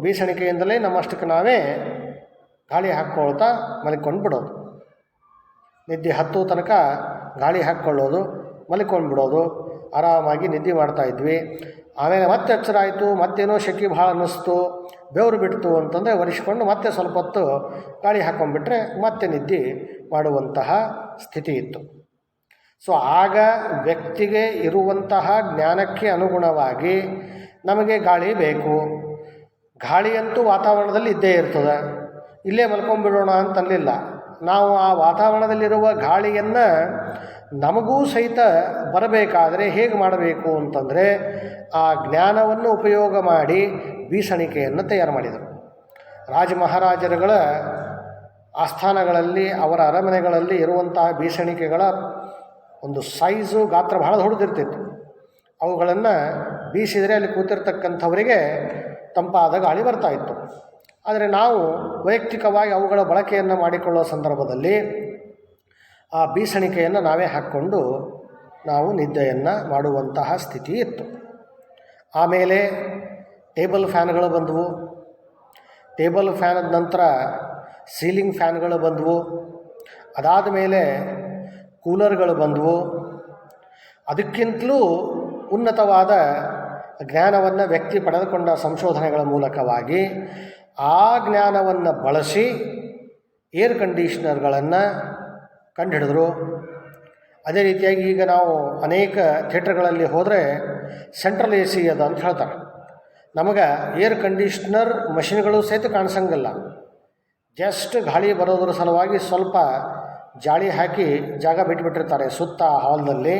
ಬೀಸಣಿಕೆಯಿಂದಲೇ ನಮ್ಮಷ್ಟಕ್ಕೆ ನಾವೇ ಗಾಳಿ ಹಾಕ್ಕೊಳ್ತಾ ಮಲ್ಕೊಂಡು ಬಿಡೋದು. ನಿದ್ದೆ ಹತ್ತೋ ತನಕ ಗಾಳಿ ಹಾಕ್ಕೊಳ್ಳೋದು, ಮಲ್ಕೊಂಡು ಬಿಡೋದು, ಆರಾಮಾಗಿ ನಿದ್ದೆ ಮಾಡ್ತಾಯಿದ್ವಿ. ಆಮೇಲೆ ಮತ್ತೆ ಎಚ್ಚರ ಆಯಿತು, ಮತ್ತೇನೋ ಶೆಕೆ ಭಾಳ ಅನ್ನಿಸ್ತು, ಬೆವರು ಬಿಡ್ತು ಅಂತಂದರೆ ಒರೆಸ್ಕೊಂಡು ಮತ್ತೆ ಸ್ವಲ್ಪ ಹೊತ್ತು ಗಾಳಿ ಹಾಕ್ಕೊಂಡ್ಬಿಟ್ರೆ ಮತ್ತೆ ನಿದ್ದೆ ಮಾಡುವಂತಹ ಸ್ಥಿತಿ ಇತ್ತು. ಸೊ ಆಗ ವ್ಯಕ್ತಿಗೆ ಇರುವಂತಹ ಜ್ಞಾನಕ್ಕೆ ಅನುಗುಣವಾಗಿ ನಮಗೆ ಗಾಳಿ ಬೇಕು. ಗಾಳಿಯಂತೂ ವಾತಾವರಣದಲ್ಲಿ ಇದ್ದೇ ಇರ್ತದೆ, ಇಲ್ಲೇ ಮಲ್ಕೊಂಡ್ಬಿಡೋಣ ಅಂತನ್ನಲಿಲ್ಲ. ನಾವು ಆ ವಾತಾವರಣದಲ್ಲಿರುವ ಗಾಳಿಯನ್ನು ನಮಗೂ ಸಹಿತ ಬರಬೇಕಾದರೆ ಹೇಗೆ ಮಾಡಬೇಕು ಅಂತಂದರೆ ಆ ಜ್ಞಾನವನ್ನು ಉಪಯೋಗ ಮಾಡಿ ಬೀಸಣಿಕೆಯನ್ನು ತಯಾರು ಮಾಡಿದರು. ರಾಜ ಮಹಾರಾಜರುಗಳ ಆಸ್ಥಾನಗಳಲ್ಲಿ ಅವರ ಅರಮನೆಗಳಲ್ಲಿ ಇರುವಂತಹ ಬೀಸಣಿಕೆಗಳ ಒಂದು ಸೈಜು ಗಾತ್ರ ಬಹಳ ದೊಡ್ಡದಿರ್ತಿತ್ತು. ಅವುಗಳನ್ನು ಬೀಸಿದರೆ ಅಲ್ಲಿ ಕೂತಿರ್ತಕ್ಕಂಥವರಿಗೆ ತಂಪಾದ ಗಾಳಿ ಬರ್ತಾಯಿತ್ತು. ಆದರೆ ನಾವು ವೈಯಕ್ತಿಕವಾಗಿ ಅವುಗಳ ಬಳಕೆಯನ್ನು ಮಾಡಿಕೊಳ್ಳುವ ಸಂದರ್ಭದಲ್ಲಿ ಆ ಬೀಸಣಿಕೆಯನ್ನು ನಾವೇ ಹಾಕ್ಕೊಂಡು ನಾವು ನಿದ್ದೆಯನ್ನು ಮಾಡುವಂತಹ ಸ್ಥಿತಿ ಇತ್ತು. ಆಮೇಲೆ ಟೇಬಲ್ ಫ್ಯಾನ್ಗಳು ಬಂದವು. ಟೇಬಲ್ ಫ್ಯಾನದ ನಂತರ ಸೀಲಿಂಗ್ ಫ್ಯಾನ್ಗಳು ಬಂದವು. ಅದಾದ ಮೇಲೆ ಕೂಲರ್ಗಳು ಬಂದವು. ಅದಕ್ಕಿಂತಲೂ ಉನ್ನತವಾದ ಜ್ಞಾನವನ್ನು ವ್ಯಕ್ತಿ ಪಡೆದುಕೊಂಡ ಸಂಶೋಧನೆಗಳ ಮೂಲಕವಾಗಿ ಆ ಜ್ಞಾನವನ್ನು ಬಳಸಿ ಏರ್ ಕಂಡೀಷ್ನರ್ಗಳನ್ನು ಕಂಡುಹಿಡಿದ್ರು. ಅದೇ ರೀತಿಯಾಗಿ ಈಗ ನಾವು ಅನೇಕ ಥಿಯೇಟರ್ಗಳಲ್ಲಿ ಹೋದರೆ ಸೆಂಟ್ರಲ್ ಎ ಸಿ ಅದು ಅಂತ ಹೇಳ್ತಾರೆ. ನಮಗೆ ಏರ್ ಕಂಡೀಷ್ನರ್ ಮಷಿನ್ಗಳು ಸಹಿತ ಕಾಣಿಸಂಗಿಲ್ಲ. ಜಸ್ಟ್ ಗಾಳಿ ಬರೋದ್ರ ಸಲುವಾಗಿ ಸ್ವಲ್ಪ ಜಾಳಿ ಹಾಕಿ ಜಾಗ ಬಿಟ್ಟುಬಿಟ್ಟಿರ್ತಾರೆ ಸುತ್ತ ಹಾಲ್ನಲ್ಲಿ.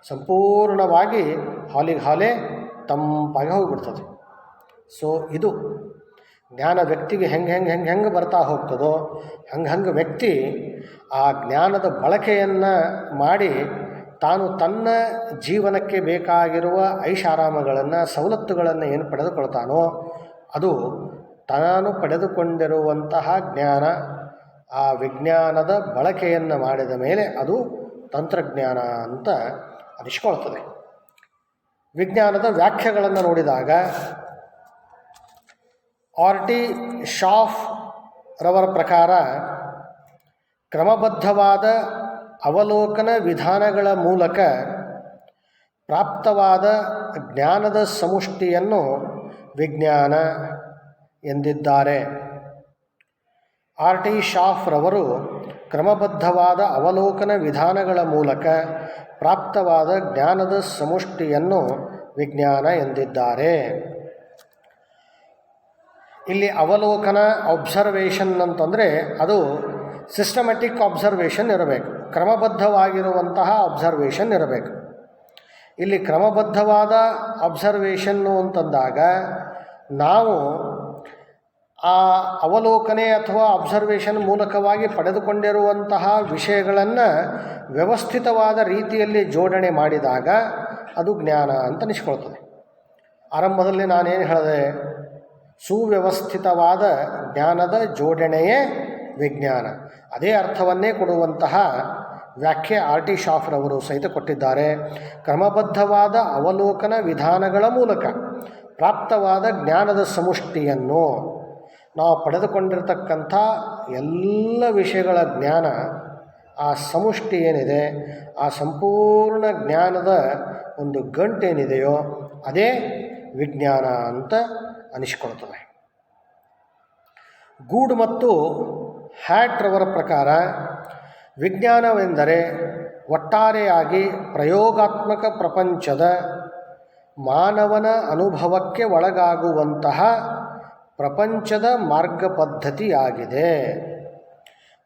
ಸಂಪೂರ್ಣವಾಗಿ ಹಾಲಿಗೆ ಹಾಲೇ ತಂಪಾಗಿ ಹೋಗಿಬಿಡ್ತದೆ. ಸೊ ಇದು ಜ್ಞಾನ ವ್ಯಕ್ತಿಗೆ ಹೆಂಗೆ ಬರ್ತಾ ಹೋಗ್ತದೋ ಹಂಗೆ ವ್ಯಕ್ತಿ ಆ ಜ್ಞಾನದ ಬಳಕೆಯನ್ನು ಮಾಡಿ ತಾನು ತನ್ನ ಜೀವನಕ್ಕೆ ಬೇಕಾಗಿರುವ ಐಷಾರಾಮಗಳನ್ನು ಸವಲತ್ತುಗಳನ್ನು ಏನು ಪಡೆದುಕೊಳ್ತಾನೋ ಅದು ತಾನು ಪಡೆದುಕೊಂಡಿರುವಂತಹ ಜ್ಞಾನ, ಆ ವಿಜ್ಞಾನದ ಬಳಕೆಯನ್ನು ಮಾಡಿದ ಮೇಲೆ ಅದು ತಂತ್ರಜ್ಞಾನ ಅಂತ ಅನಿಸ್ಕೊಳ್ತದೆ. ವಿಜ್ಞಾನದ ವ್ಯಾಖ್ಯೆಗಳನ್ನು ನೋಡಿದಾಗ ಆರ್ಟಿ ಶಾಫ್ ರವರ ಪ್ರಕಾರ ಕ್ರಮಬದ್ಧವಾದ ಅವಲೋಕನ ವಿಧಾನಗಳ ಮೂಲಕ ಪ್ರಾಪ್ತವಾದ ಜ್ಞಾನದ ಸಮಷ್ಟಿಯನ್ನು ವಿಜ್ಞಾನ ಎಂದಿದ್ದಾರೆ. ಆರ್ಟಿ ಶಾಫ್ ರವರು ಕ್ರಮಬದ್ಧವಾದ ಅವಲೋಕನ ವಿಧಾನಗಳ ಮೂಲಕ ಪ್ರಾಪ್ತವಾದ ಜ್ಞಾನದ ಸಮಷ್ಟಿಯನ್ನು ವಿಜ್ಞಾನ ಎಂದಿದ್ದಾರೆ. ಇಲ್ಲಿ ಅವಲೋಕನ ಅಬ್ಸರ್ವೇಷನ್ ಅಂತಂದರೆ ಅದು ಸಿಸ್ಟಮೆಟಿಕ್ ಅಬ್ಸರ್ವೇಷನ್ ಇರಬೇಕು, ಕ್ರಮಬದ್ಧವಾಗಿರುವಂತಹ ಅಬ್ಸರ್ವೇಷನ್ ಇರಬೇಕು. ಇಲ್ಲಿ ಕ್ರಮಬದ್ಧವಾದ ಅಬ್ಸರ್ವೇಷನ್ನು ಅಂತಂದಾಗ ನಾವು ಆ ಅವಲೋಕನೆ ಅಥವಾ ಅಬ್ಸರ್ವೇಷನ್ ಮೂಲಕವಾಗಿ ಪಡೆದುಕೊಂಡಿರುವಂತಹ ವಿಷಯಗಳನ್ನು ವ್ಯವಸ್ಥಿತವಾದ ರೀತಿಯಲ್ಲಿ ಜೋಡಣೆ ಮಾಡಿದಾಗ ಅದು ಜ್ಞಾನ ಅಂತ ಅನಿಸ್ಕೊಳ್ತದೆ. ಆರಂಭದಲ್ಲಿ ನಾನೇನು ಹೇಳಿದೆ, ಸುವ್ಯವಸ್ಥಿತವಾದ ಜ್ಞಾನದ ಜೋಡಣೆಯೇ ವಿಜ್ಞಾನ. ಅದೇ ಅರ್ಥವನ್ನೇ ಕೊಡುವಂತಹ ವ್ಯಾಖ್ಯೆ ಆರ್ಟಿ ಶಾಫ್ರವರು ಸಹಿತ ಕೊಟ್ಟಿದ್ದಾರೆ. ಕ್ರಮಬದ್ಧವಾದ ಅವಲೋಕನ ವಿಧಾನಗಳ ಮೂಲಕ ಪ್ರಾಪ್ತವಾದ ಜ್ಞಾನದ ಸಮಷ್ಟಿಯನ್ನು ನಾವು ಪಡೆದುಕೊಂಡಿರ್ತಕ್ಕಂಥ ಎಲ್ಲ ವಿಷಯಗಳ ಜ್ಞಾನ ಆ ಸಮಷ್ಟಿ ಏನಿದೆ, ಆ ಸಂಪೂರ್ಣ ಜ್ಞಾನದ ಒಂದು ಗಂಟೇನಿದೆಯೋ ಅದೇ ವಿಜ್ಞಾನ ಅಂತ ಅನಿಸ್ಕೊಳ್ತದೆ. ಗೂಡ್ ಮತ್ತು ಹ್ಯಾಟ್ರವರ ಪ್ರಕಾರ ವಿಜ್ಞಾನವೆಂದರೆ ಒಟ್ಟಾರೆಯಾಗಿ ಪ್ರಯೋಗಾತ್ಮಕ ಪ್ರಪಂಚದ ಮಾನವನ ಅನುಭವಕ್ಕೆ ಒಳಗಾಗುವಂತಹ ಪ್ರಪಂಚದ ಮಾರ್ಗ ಪದ್ಧತಿಯಾಗಿದೆ.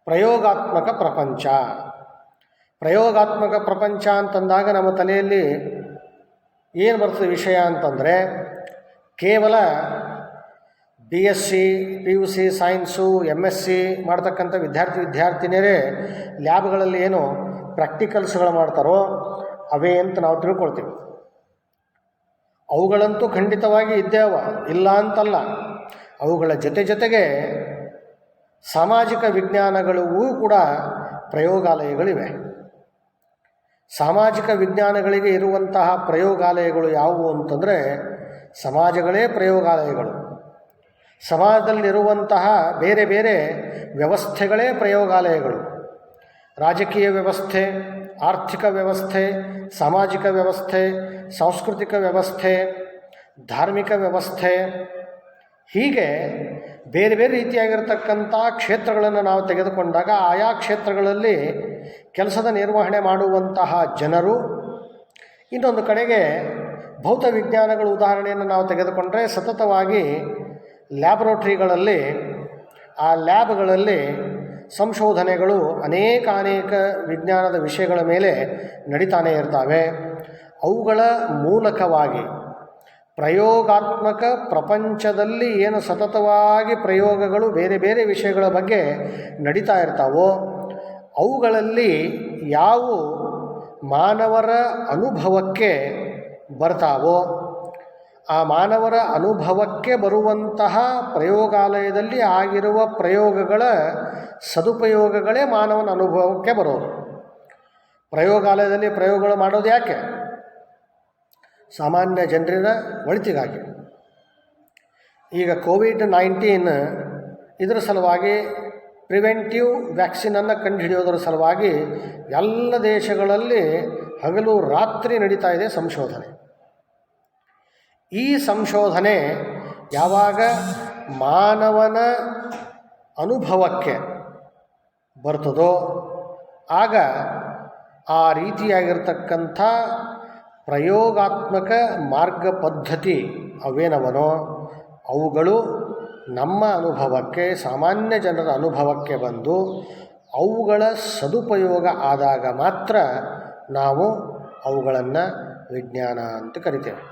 ಪ್ರಯೋಗಾತ್ಮಕ ಪ್ರಪಂಚ. ಪ್ರಯೋಗಾತ್ಮಕ ಪ್ರಪಂಚ ಅಂತಂದಾಗ ನಮ್ಮ ತಲೆಯಲ್ಲಿ ಏನು ಬರ್ತದೆ ವಿಷಯ ಅಂತಂದರೆ, ಕೇವಲ BSc PUC ಸೈನ್ಸು MSc ಮಾಡ್ತಕ್ಕಂಥ ವಿದ್ಯಾರ್ಥಿನಿಯರೇ ಲ್ಯಾಬ್ಗಳಲ್ಲಿ ಏನು ಪ್ರಾಕ್ಟಿಕಲ್ಸ್ಗಳು ಮಾಡ್ತಾರೋ ಅವೇ ಅಂತ ನಾವು ತಿಳ್ಕೊಳ್ತೀವಿ. ಅವುಗಳಂತೂ ಖಂಡಿತವಾಗಿ ಇದ್ದೇವ, ಇಲ್ಲ ಅಂತಲ್ಲ. ಅವುಗಳ ಜೊತೆಗೆ ಸಾಮಾಜಿಕ ವಿಜ್ಞಾನಗಳಿಗೂ ಕೂಡ ಪ್ರಯೋಗಾಲಯಗಳಿವೆ. ಸಾಮಾಜಿಕ ವಿಜ್ಞಾನಗಳಿಗೆ ಇರುವಂತಹ ಪ್ರಯೋಗಾಲಯಗಳು ಯಾವುವು ಅಂತಂದರೆ ಸಮಾಜಗಳೇ ಪ್ರಯೋಗಾಲಯಗಳು. ಸಮಾಜದಲ್ಲಿರುವಂತಹ ಬೇರೆ ಬೇರೆ ವ್ಯವಸ್ಥೆಗಳೇ ಪ್ರಯೋಗಾಲಯಗಳು. ರಾಜಕೀಯ ವ್ಯವಸ್ಥೆ, ಆರ್ಥಿಕ ವ್ಯವಸ್ಥೆ, ಸಾಮಾಜಿಕ ವ್ಯವಸ್ಥೆ, ಸಾಂಸ್ಕೃತಿಕ ವ್ಯವಸ್ಥೆ, ಧಾರ್ಮಿಕ ವ್ಯವಸ್ಥೆ, ಹೀಗೆ ಬೇರೆ ಬೇರೆ ರೀತಿಯಾಗಿರ್ತಕ್ಕಂಥ ಕ್ಷೇತ್ರಗಳನ್ನು ನಾವು ತೆಗೆದುಕೊಂಡಾಗ ಆಯಾ ಕ್ಷೇತ್ರಗಳಲ್ಲಿ ಕೆಲಸದ ನಿರ್ವಹಣೆ ಮಾಡುವಂತಹ ಜನರು, ಇನ್ನೊಂದು ಕಡೆಗೆ ಭೌತ ವಿಜ್ಞಾನಗಳ ಉದಾಹರಣೆಯನ್ನು ನಾವು ತೆಗೆದುಕೊಂಡರೆ ಸತತವಾಗಿ ಲ್ಯಾಬ್ರೋಟ್ರಿಗಳಲ್ಲಿ, ಆ ಲ್ಯಾಬ್ಗಳಲ್ಲಿ ಸಂಶೋಧನೆಗಳು ಅನೇಕ ವಿಜ್ಞಾನದ ವಿಷಯಗಳ ಮೇಲೆ ನಡೀತಾನೆ ಇರ್ತವೆ. ಅವುಗಳ ಮೂಲಕವಾಗಿ ಪ್ರಯೋಗಾತ್ಮಕ ಪ್ರಪಂಚದಲ್ಲಿ ಏನು ಸತತವಾಗಿ ಪ್ರಯೋಗಗಳು ಬೇರೆ ಬೇರೆ ವಿಷಯಗಳ ಬಗ್ಗೆ ನಡೀತಾ ಇರ್ತಾವೋ ಅವುಗಳಲ್ಲಿ ಯಾವ ಮಾನವರ ಅನುಭವಕ್ಕೆ ಬರ್ತಾವೋ ಆ ಮಾನವರ ಅನುಭವಕ್ಕೆ ಬರುವಂತಹ ಪ್ರಯೋಗಾಲಯದಲ್ಲಿ ಆಗಿರುವ ಪ್ರಯೋಗಗಳ ಸದುಪಯೋಗಗಳೇ ಮಾನವನ ಅನುಭವಕ್ಕೆ ಬರೋದು. ಪ್ರಯೋಗಾಲಯದಲ್ಲಿ ಪ್ರಯೋಗಗಳು ಮಾಡೋದು ಯಾಕೆ? ಸಾಮಾನ್ಯ ಜನರಿನ ಒಳಿತಿಗಾಗಿ. ಈಗ COVID-19 ಇದರ ಸಲುವಾಗಿ ಪ್ರಿವೆಂಟಿವ್ ವ್ಯಾಕ್ಸಿನನ್ನು ಕಂಡುಹಿಡಿಯೋದರ ಸಲುವಾಗಿ ಎಲ್ಲ ದೇಶಗಳಲ್ಲಿ ಹಗಲು ರಾತ್ರಿ ನಡೀತಾ ಇದೆ ಸಂಶೋಧನೆ. ಈ ಸಂಶೋಧನೆ ಯಾವಾಗ ಮಾನವನ ಅನುಭವಕ್ಕೆ ಬರ್ತದೋ ಆಗ ಆ ರೀತಿಯಾಗಿರ್ತಕ್ಕಂಥ ಪ್ರಯೋಗಾತ್ಮಕ ಮಾರ್ಗ ಪದ್ಧತಿ ಅವೇನವನೋ ಅವುಗಳು ನಮ್ಮ ಅನುಭವಕ್ಕೆ, ಸಾಮಾನ್ಯ ಜನರ ಅನುಭವಕ್ಕೆ ಬಂದು ಅವುಗಳ ಸದುಪಯೋಗ ಆದಾಗ ಮಾತ್ರ ನಾವು ಅವುಗಳನ್ನು ವಿಜ್ಞಾನ ಅಂತ ಕರಿತೇವೆ.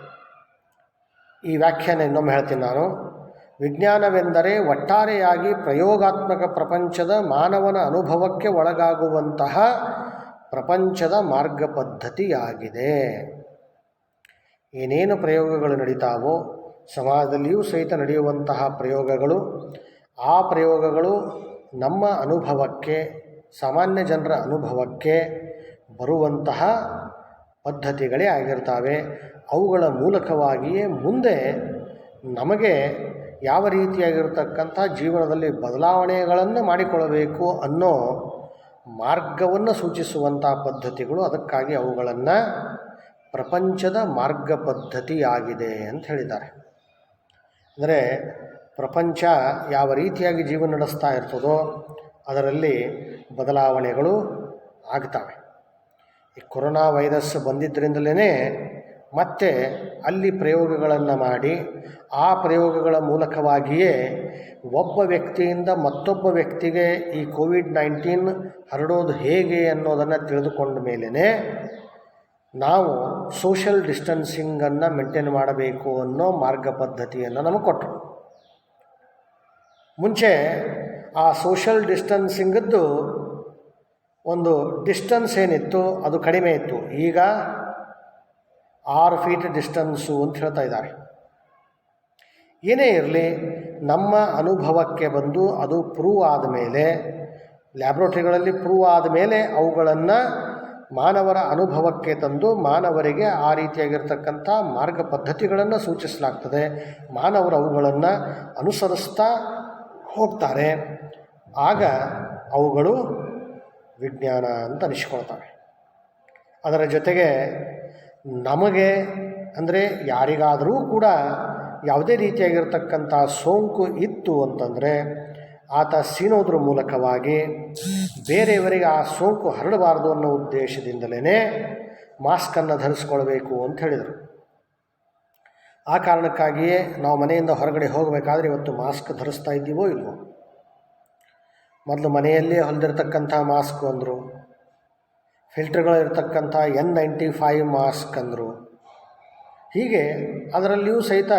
ಈ ವ್ಯಾಖ್ಯಾನ ಇನ್ನೊಮ್ಮೆ ಹೇಳ್ತೀನಿ ನಾನು. ವಿಜ್ಞಾನವೆಂದರೆ ಒಟ್ಟಾರೆಯಾಗಿ ಪ್ರಯೋಗಾತ್ಮಕ ಪ್ರಪಂಚದ ಮಾನವನ ಅನುಭವಕ್ಕೆ ಒಳಗಾಗುವಂತಹ ಪ್ರಪಂಚದ ಮಾರ್ಗ ಪದ್ಧತಿಯಾಗಿದೆ. ಏನೇನು ಪ್ರಯೋಗಗಳು ನಡೀತಾವೋ ಸಮಾಜದಲ್ಲಿಯೂ ಸಹಿತ ನಡೆಯುವಂತಹ ಪ್ರಯೋಗಗಳು, ಆ ಪ್ರಯೋಗಗಳು ನಮ್ಮ ಅನುಭವಕ್ಕೆ, ಸಾಮಾನ್ಯ ಜನರ ಅನುಭವಕ್ಕೆ ಬರುವಂತಹ ಪದ್ಧತಿಗಳೇ ಆಗಿರ್ತವೆ. ಅವುಗಳ ಮೂಲಕವಾಗಿಯೇ ಮುಂದೆ ನಮಗೆ ಯಾವ ರೀತಿಯಾಗಿರ್ತಕ್ಕಂಥ ಜೀವನದಲ್ಲಿ ಬದಲಾವಣೆಗಳನ್ನು ಮಾಡಿಕೊಳ್ಳಬೇಕು ಅನ್ನೋ ಮಾರ್ಗವನ್ನು ಸೂಚಿಸುವಂಥ ಪದ್ಧತಿಗಳು. ಅದಕ್ಕಾಗಿ ಅವುಗಳನ್ನು ಪ್ರಪಂಚದ ಮಾರ್ಗ ಪದ್ಧತಿಯಾಗಿದೆ ಅಂತ ಹೇಳಿದ್ದಾರೆ. ಅಂದರೆ ಪ್ರಪಂಚ ಯಾವ ರೀತಿಯಾಗಿ ಜೀವನ ನಡೆಸ್ತಾ ಇರ್ತದೋ ಅದರಲ್ಲಿ ಬದಲಾವಣೆಗಳು ಆಗ್ತವೆ. ಈ ಕೊರೋನಾ ವೈರಸ್ ಬಂದಿದ್ದರಿಂದಲೇ ಮತ್ತೆ ಅಲ್ಲಿ ಪ್ರಯೋಗಗಳನ್ನು ಮಾಡಿ ಆ ಪ್ರಯೋಗಗಳ ಮೂಲಕವಾಗಿಯೇ ಒಬ್ಬ ವ್ಯಕ್ತಿಯಿಂದ ಮತ್ತೊಬ್ಬ ವ್ಯಕ್ತಿಗೆ ಈ COVID-19 ಹರಡೋದು ಹೇಗೆ ಅನ್ನೋದನ್ನು ತಿಳಿದುಕೊಂಡ ಮೇಲೇ ನಾವು ಸೋಷಿಯಲ್ ಡಿಸ್ಟೆನ್ಸಿಂಗನ್ನು ಮೇಂಟೈನ್ ಮಾಡಬೇಕು ಅನ್ನೋ ಮಾರ್ಗ ಪದ್ಧತಿಯನ್ನು ನಮಗೆ ಕೊಟ್ಟರು. ಮುಂಚೆ ಆ ಸೋಷಿಯಲ್ ಡಿಸ್ಟೆನ್ಸಿಂಗದ್ದು ಒಂದು ಡಿಸ್ಟೆನ್ಸ್ ಏನಿತ್ತು ಅದು ಕಡಿಮೆ ಇತ್ತು. ಈಗ 6 ಫೀಟ್ ಡಿಸ್ಟೆನ್ಸು ಅಂತ ಹೇಳ್ತಾ ಇದ್ದಾರೆ. ಏನೇ ಇರಲಿ, ನಮ್ಮ ಅನುಭವಕ್ಕೆ ಬಂದು ಅದು ಪ್ರೂವ್ ಆದಮೇಲೆ, ಲ್ಯಾಬ್ರೋಟರಿಗಳಲ್ಲಿ ಪ್ರೂವ್ ಆದಮೇಲೆ ಅವುಗಳನ್ನು ಮಾನವರ ಅನುಭವಕ್ಕೆ ತಂದು ಮಾನವರಿಗೆ ಆ ರೀತಿಯಾಗಿರ್ತಕ್ಕಂಥ ಮಾರ್ಗ ಪದ್ಧತಿಗಳನ್ನು ಸೂಚಿಸಲಾಗ್ತದೆ. ಮಾನವರು ಅವುಗಳನ್ನು ಅನುಸರಿಸ್ತಾ ಹೋಗ್ತಾರೆ. ಆಗ ಅವುಗಳು ವಿಜ್ಞಾನ ಅಂತ ಅನಿಸ್ಕೊಳ್ತವೆ. ಅದರ ಜೊತೆಗೆ ನಮಗೆ ಅಂದರೆ ಯಾರಿಗಾದರೂ ಕೂಡ ಯಾವುದೇ ರೀತಿಯಾಗಿರ್ತಕ್ಕಂಥ ಸೋಂಕು ಇತ್ತು ಅಂತಂದರೆ ಆತ ಸೀನೋದ್ರ ಮೂಲಕವಾಗಿ ಬೇರೆಯವರಿಗೆ ಆ ಸೋಂಕು ಹರಡಬಾರ್ದು ಅನ್ನೋ ಉದ್ದೇಶದಿಂದಲೇ ಮಾಸ್ಕನ್ನು ಧರಿಸ್ಕೊಳ್ಬೇಕು ಅಂತ ಹೇಳಿದರು. ಆ ಕಾರಣಕ್ಕಾಗಿಯೇ ನಾವು ಮನೆಯಿಂದ ಹೊರಗಡೆ ಹೋಗಬೇಕಾದ್ರೆ ಇವತ್ತು ಮಾಸ್ಕ್ ಧರಿಸ್ತಾ ಇದ್ದೀವೋ ಇಲ್ವೋ. ಮೊದಲು ಮನೆಯಲ್ಲೇ ಹೊಲಿದಿರ್ತಕ್ಕಂಥ ಮಾಸ್ಕ್ ಅಂದರು, ಫಿಲ್ಟರ್ಗಳಿರ್ತಕ್ಕಂಥ N95 ಮಾಸ್ಕ್ ಅಂದರು. ಹೀಗೆ ಅದರಲ್ಲಿಯೂ ಸಹಿತ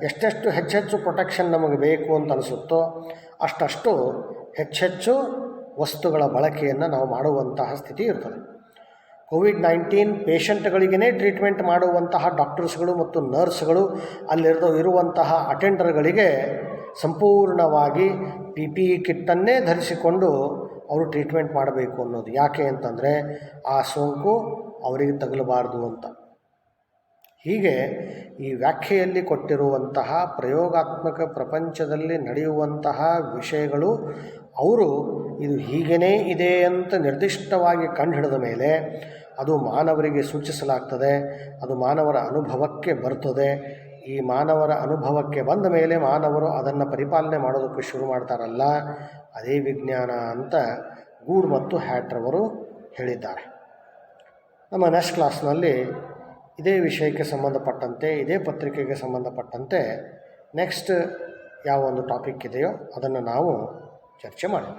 ಎಷ್ಟೆಷ್ಟು ಹೆಚ್ಚೆಚ್ಚು ಪ್ರೊಟೆಕ್ಷನ್ ನಮಗೆ ಬೇಕು ಅಂತ ಅನಿಸುತ್ತೋ ಅಷ್ಟು ಹೆಚ್ಚೆಚ್ಚು ವಸ್ತುಗಳ ಬಳಕೆಯನ್ನು ನಾವು ಮಾಡುವಂತಹ ಸ್ಥಿತಿ ಇರ್ತದೆ. ಕೋವಿಡ್-19 ಪೇಷಂಟ್ಗಳಿಗೇ ಟ್ರೀಟ್ಮೆಂಟ್ ಮಾಡುವಂತಹ ಡಾಕ್ಟರ್ಸ್ಗಳು ಮತ್ತು ನರ್ಸ್ಗಳು ಇರುವಂತಹ ಅಟೆಂಡರ್ಗಳಿಗೆ ಸಂಪೂರ್ಣವಾಗಿ PPE ಕಿಟ್ಟನ್ನೇ ಧರಿಸಿಕೊಂಡು ಅವರು ಟ್ರೀಟ್ಮೆಂಟ್ ಮಾಡಬೇಕು ಅನ್ನೋದು. ಯಾಕೆ ಅಂತಂದರೆ ಆ ಸೋಂಕು ಅವರಿಗೆ ತಗಲಬಾರ್ದು ಅಂತ. ಹೀಗೆ ಈ ವ್ಯಾಖ್ಯೆಯಲ್ಲಿ ಕೊಟ್ಟಿರುವಂತಹ ಪ್ರಯೋಗಾತ್ಮಕ ಪ್ರಪಂಚದಲ್ಲಿ ನಡೆಯುವಂತಹ ವಿಷಯಗಳು ಅವರು ಇದು ಹೀಗೇ ಇದೆ ಅಂತ ನಿರ್ದಿಷ್ಟವಾಗಿ ಕಂಡುಹಿಡಿದ ಮೇಲೆ ಅದು ಮಾನವರಿಗೆ ಸೂಚಿಸಲಾಗ್ತದೆ. ಅದು ಮಾನವರ ಅನುಭವಕ್ಕೆ ಬರ್ತದೆ. ಈ ಮಾನವರ ಅನುಭವಕ್ಕೆ ಬಂದ ಮೇಲೆ ಮಾನವರು ಅದನ್ನು ಪರಿಪಾಲನೆ ಮಾಡೋದಕ್ಕೆ ಶುರು ಮಾಡ್ತಾರಲ್ಲ, ಅದೇ ವಿಜ್ಞಾನ ಅಂತ ಗೂಡ್ ಮತ್ತು ಹ್ಯಾಟ್ರವರು ಹೇಳಿದ್ದಾರೆ. ನಮ್ಮ ನೆಕ್ಸ್ಟ್ ಕ್ಲಾಸ್ನಲ್ಲಿ ಇದೇ ವಿಷಯಕ್ಕೆ ಸಂಬಂಧಪಟ್ಟಂತೆ, ಇದೇ ಪತ್ರಿಕೆಗೆ ಸಂಬಂಧಪಟ್ಟಂತೆ ನೆಕ್ಸ್ಟ್ ಯಾವ ಒಂದು ಟಾಪಿಕ್ ಇದೆಯೋ ಅದನ್ನು ನಾವು ಚರ್ಚೆ ಮಾಡೋಣ.